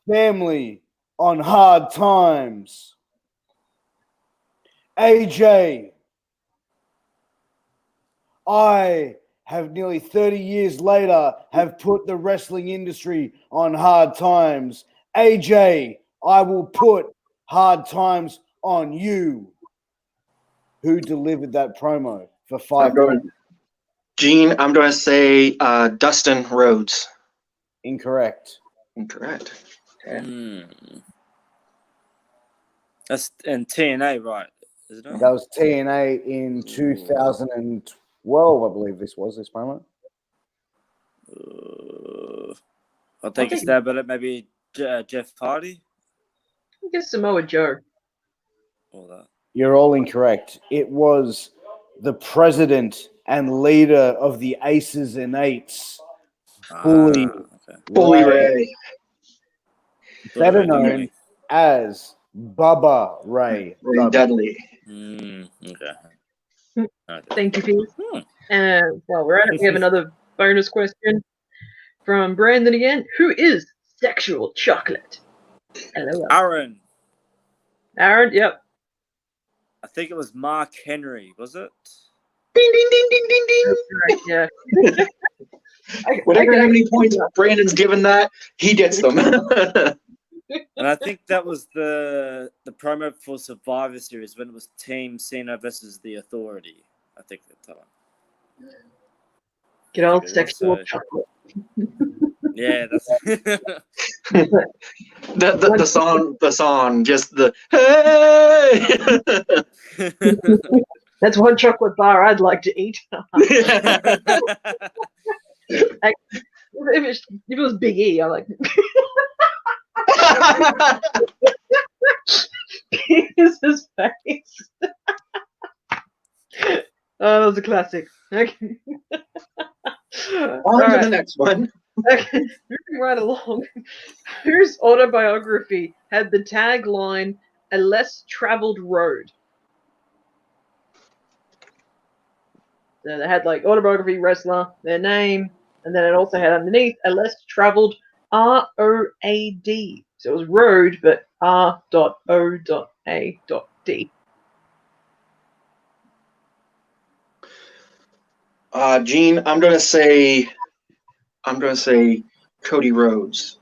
family on hard times. AJ, I have nearly 30 years later have put the wrestling industry on hard times. AJ, I will put hard times on you. Who delivered that promo for 5 minutes? Gene, I'm going to say Dustin Rhodes. Incorrect. Incorrect. Okay. That's in TNA, right? Isn't it? That was TNA in 2012, I believe this promo. I'll take a stab at it. Maybe Jeff Hardy? I guess Samoa Joe. All that. You're all incorrect. It was the president and leader of the Aces and Eights, Bully Ray. Better known as Bubba Ray. Dudley. Okay. Thank you, Pete. And while we're at it, we have another bonus question from Brandon again. Who is Sexual Chocolate? Hello. Aaron. Aaron, yep. I think it was Mark Henry, was it? Ding, ding, ding, ding, ding, ding. Right, yeah. Whatever how many points Brandon's given that, he gets them. And I think that was the promo for Survivor Series when it was Team Cena versus The Authority. I think that's that one. Get all Sexual Chocolate. Yeah, that's the song, just the hey. That's one chocolate bar I'd like to eat. If it was Big E, I like Here's his face. Oh, that was a classic. Okay. On to the next one. Okay, moving right along. Whose autobiography had the tagline "A Less Traveled Road"? So they had like autobiography, wrestler, their name, and then it also had underneath "A Less Traveled ROAD." So it was road, but R.O.A.D. Gene, I'm gonna say Cody Rhodes.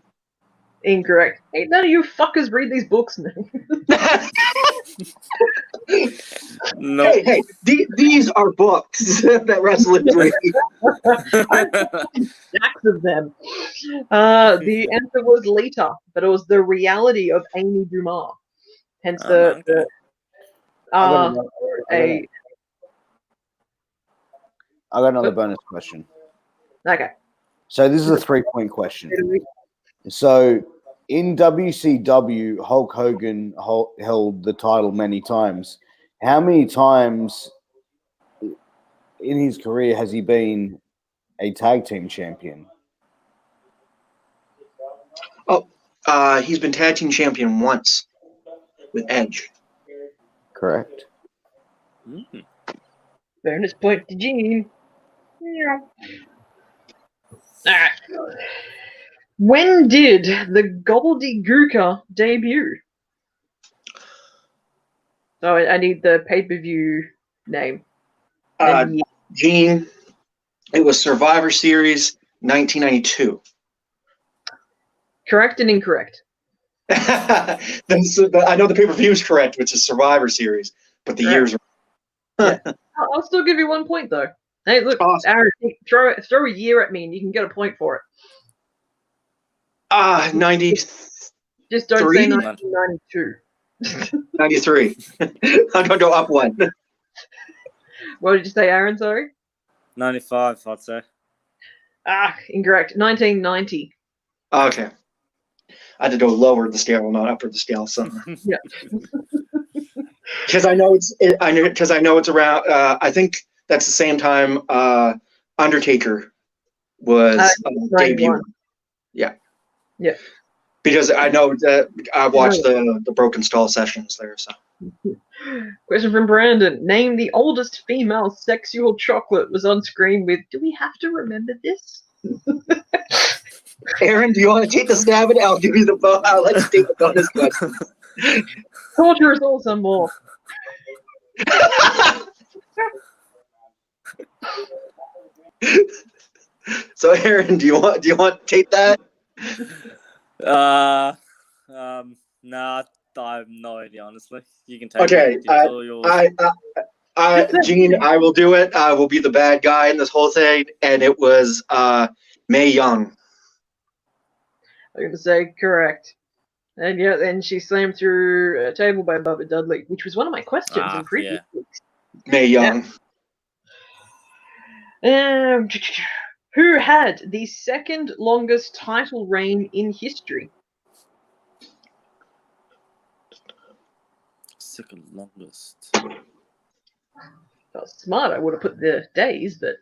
Incorrect. Hey, none of you fuckers read these books now. no. Hey, these are books that wrestlers read. Stacks of them. The answer was Lita, but it was the reality of Amy Dumas. Hence I got another bonus question. Okay. So this is a 3-point question. So in WCW, Hulk Hogan held the title many times. How many times in his career has he been a tag team champion? He's been tag team champion once with Edge. Correct. Mm. Bonus point to Gene. Yeah. Alright. When did the Gobbledygooker debut? Oh, I need the pay-per-view name. Uh, And year. Gene, it was Survivor Series 1992. Correct and incorrect. I know the pay-per-view is correct, which is Survivor Series, but the Correct. years I'll still give you 1 point though. Hey, look, Awesome. Aaron, throw a year at me and you can get a point for it. 90, Just don't say 3? 1992. 93. I'm going to go up one. What did you say, Aaron? Sorry. 95, I'd say. Incorrect. 1990. Okay. I had to go lower the scale, not upper the scale. So. Yeah. Because I know it's around. I think that's the same time Undertaker was debuted. 91. Yeah. Yeah. Because I know that I watched the Broken Skull sessions there. So. Question from Brandon. Name the oldest female sexual chocolate was on screen with. Do we have to remember this? Aaron, do you want to take the stab at it? I'll give you the bonus. I'll let you take the bonus question. Torture us all some more. So, Aaron, do you want to take that? Nah, I have no idea, honestly. You can take Okay, it. It's all yours. Gene, I will do it. I will be the bad guy in this whole thing, and it was Mae Young. I'm going to say correct. And yeah, then she slammed through a table by Bubba Dudley, which was one of my questions in previous weeks. Mae Young. Who had the second longest title reign in history? Second longest. If I was smart, I would have put the days, but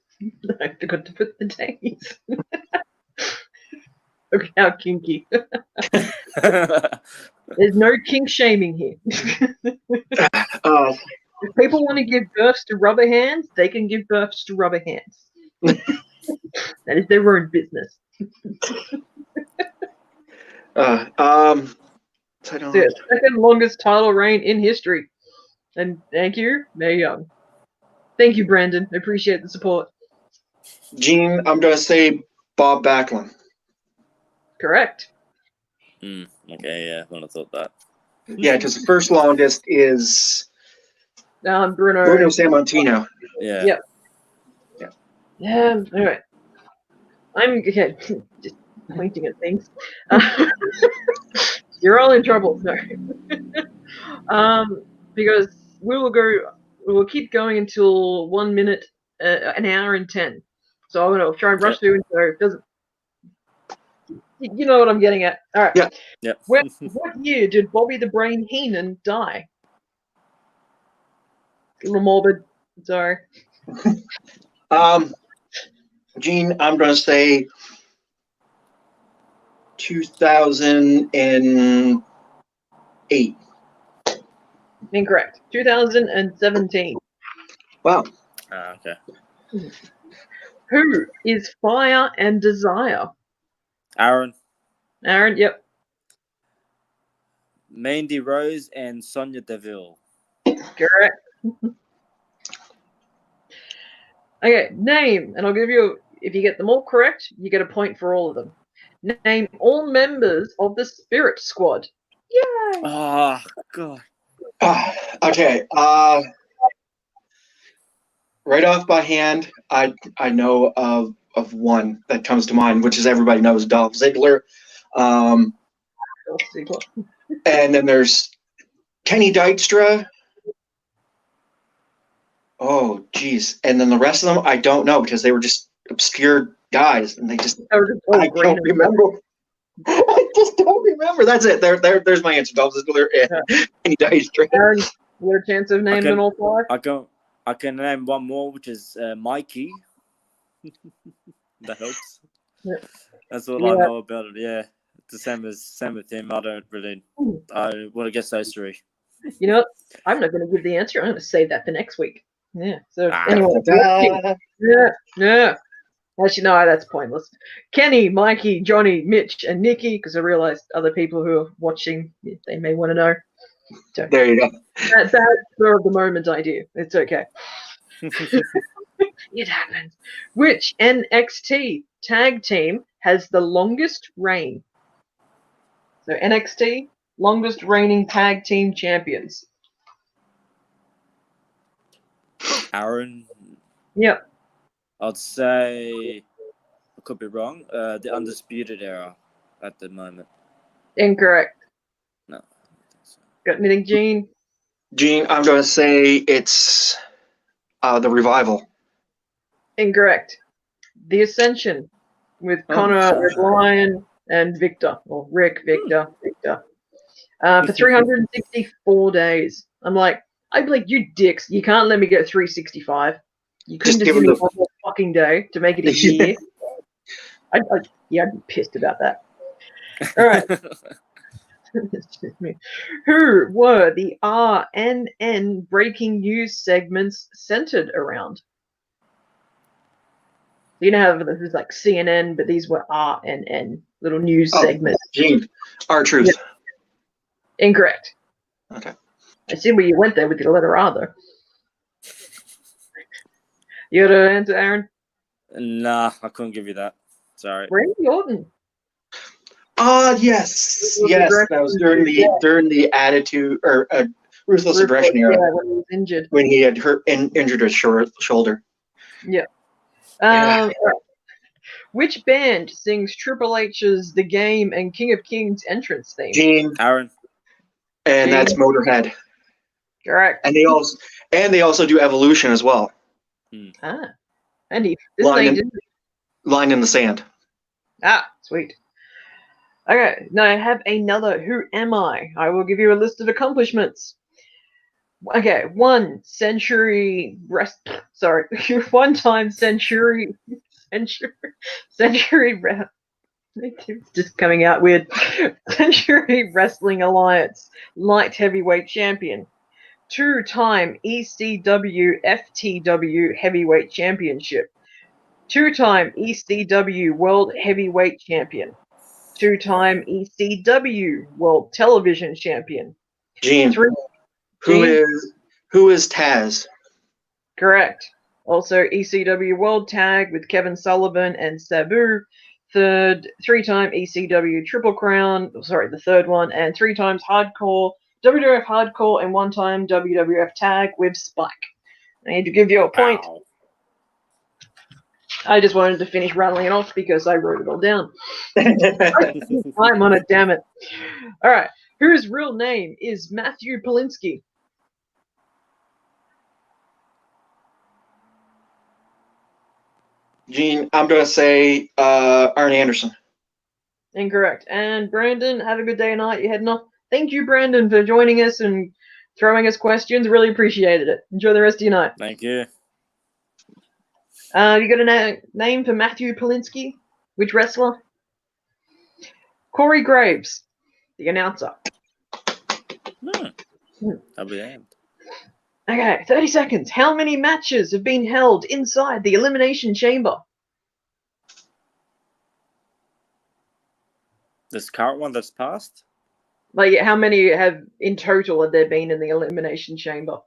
I forgot to put the days. Look how kinky. There's no kink shaming here. If people want to give birth to rubber hands, they can give birth to rubber hands. That is their own business. Second longest title reign in history. And thank you, Mae Young. Thank you, Brandon. I appreciate the support. Gene, I'm going to say Bob Backlund. Correct. Okay, yeah, I wouldn't have thought that. Yeah, because the first longest is Bruno Yeah. Sammartino. Yep. Yeah, all right. I'm just pointing at things. You're all in trouble. No. Because we will keep going until 1 minute, an hour and 10. So I'm gonna try and rush through, so it doesn't. You know what I'm getting at. All right. Yeah. What year did Bobby the Brain Heenan die? A little morbid. Sorry. Gene, I'm going to say 2008. Incorrect. 2017. Wow. Okay. Who is Fire and Desire? Aaron, Yep. Mandy Rose, and Sonia Deville. Correct. Okay, name, and I'll give you, if you get them all correct, you get a point for all of them. Name all members of the Spirit Squad. Yay! Oh, God. Okay. Right off by hand, I know of one that comes to mind, which is everybody knows Dolph Ziggler. And then there's Kenny Dykstra. Oh, geez. And then the rest of them, I don't know because they were just obscure guys, and I don't remember. I just don't remember. That's it. There's my answer. Dolph Ziggler and Kenny Dykstra. Aaron, what a chance of naming all five? I can name one more, which is Mikey. That helps. Yeah. That's all I know about it. Yeah. the same with him. I don't really. I want to guess those three. You know what? I'm not going to give the answer. I'm going to save that for next week. Yeah. So Ah. anyway, yeah. Actually, no, that's pointless. Kenny, Mikey, Johnny, Mitch, and Nikki, because I realized other people who are watching, they may want to know. So There you go. that's spur of the moment idea. It's okay. It happens. Which NXT tag team has the longest reign? So NXT, longest reigning tag team champions. Aaron, Yep, I'd say I could be wrong. The Undisputed Era at the moment. incorrect. No, I don't think so. Got anything, Gene? Gene, I'm going to say it's the Revival. Incorrect. The Ascension with Oh, Connor Ascension. O'Brien and Victor, or Rick, Victor. For 364 days. I'm like, I'd be like, you dicks, you can't let me get 365. You couldn't Just just give give me them one more fucking day to make it a year. I'd be pissed about that. All right. Who were the RNN breaking news segments centered around? You know how this is like CNN, but these were RNN, little news Oh. segments. Gene, R-Truth. Yep. Incorrect. Okay. I see where you went there with the letter R, though. You got an answer, Aaron? Nah, I couldn't give you that. Sorry. Randy Orton. Yes. Ruthless Yes, Aggression. that was during the attitude or ruthless aggression Yeah, era when he was injured. when he had injured his shoulder. Yeah. Yeah. Which band sings Triple H's The Game and King of Kings entrance theme? Gene, Aaron. and Gene. that's Motorhead. Correct. And they also do Evolution as well. And he this thing didn't. Line in the Sand. Sweet. Okay, now I have another Who Am I? I will give you a list of accomplishments. Okay, one time century it's just coming out weird. Century Wrestling Alliance light heavyweight champion. 2-time ECW FTW heavyweight championship. 2-time ECW World Heavyweight Champion. 2-time ECW World Television Champion. Gene, 3. who Gene? is Taz? Correct. Also ECW World Tag with Kevin Sullivan and Sabu. 3-time ECW Triple Crown. Sorry, the third one. And 3 times Hardcore, WWF Hardcore, and 1-time WWF Tag with Spike. I need to give you a point. Wow. I just wanted to finish rattling it off because I wrote it all down. I'm on it, damn it. All right. Whose real name is Matthew Polinsky? Gene, I'm going to say Arn Anderson. Incorrect. And Brandon, have a good day and night. You're heading off. Thank you, Brandon, for joining us and throwing us questions. Really appreciated it. Enjoy the rest of your night. Thank you. You got a name for Matthew Polinsky? Which wrestler? Corey Graves, the announcer. I'll be damned. Okay, 30 seconds. How many matches have been held inside the Elimination Chamber? This current one that's passed? Like, how many have in total have there been in the Elimination Chamber?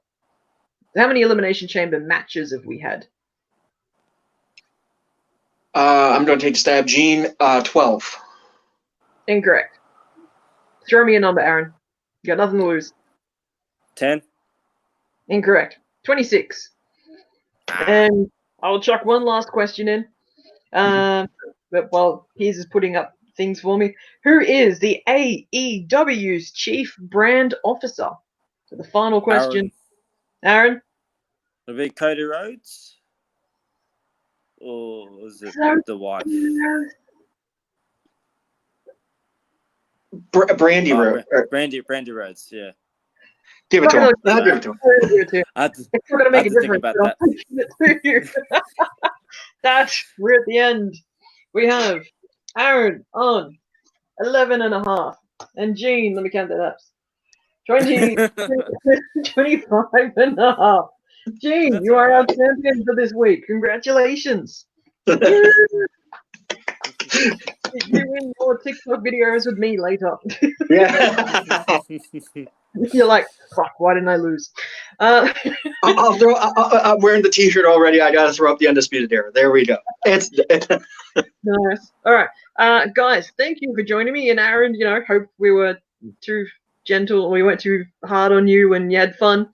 How many Elimination Chamber matches have we had? I'm going to take a stab. Gene, 12. Incorrect. Throw me a number, Aaron. You got nothing to lose. 10? Incorrect. 26. And I'll chuck one last question in. But while Piers is putting up things for me, who is the AEW's chief brand officer? So the final question. Aaron? Will it be Cody Rhodes? Or is it the wife? Brandy Rhodes. Brandy Rhodes, yeah. Give it to him. I'll give it to him. It's not going to make a think difference. about but I'm pushing it to you. We're at the end. We have Aaron on 11.5. And Gene, let me count that up. 20, 25.5. Gene, That's you are our alright. champion for this week. Congratulations. You win more TikTok videos with me later. Yeah. You're like, fuck, why didn't I lose? I'm wearing the T-shirt already. I gotta throw up the Undisputed Era. There we go. It's Nice. All right. Guys, thank you for joining me. And Aaron, hope we were too gentle or we weren't too hard on you and you had fun.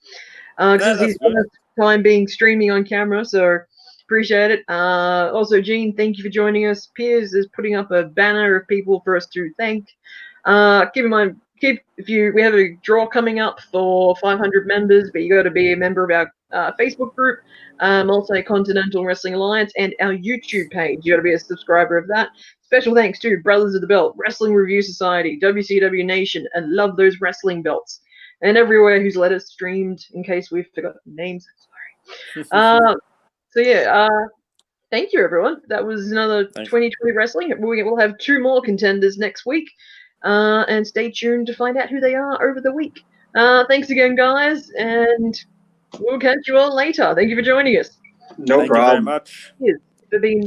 Because that's he's good. first time being streaming on camera, so appreciate it. Also, Gene, thank you for joining us. Piers is putting up a banner of people for us to thank. Keep in mind, we have a draw coming up for 500 members, but you got to be a member of our Facebook group, Multi-Continental Wrestling Alliance, and our YouTube page. You got to be a subscriber of that. Special thanks to Brothers of the Belt, Wrestling Review Society, WCW Nation, and Love Those Wrestling Belts, and everywhere who's let us streamed. In case we've forgotten names, sorry. Thank you, everyone. That was another 2020 Wrestling. We'll have 2 more contenders next week. And stay tuned to find out who they are over the week. Thanks again, guys, and we'll catch you all later. Thank you for joining us. no Thank problem. you very much. Cheers for being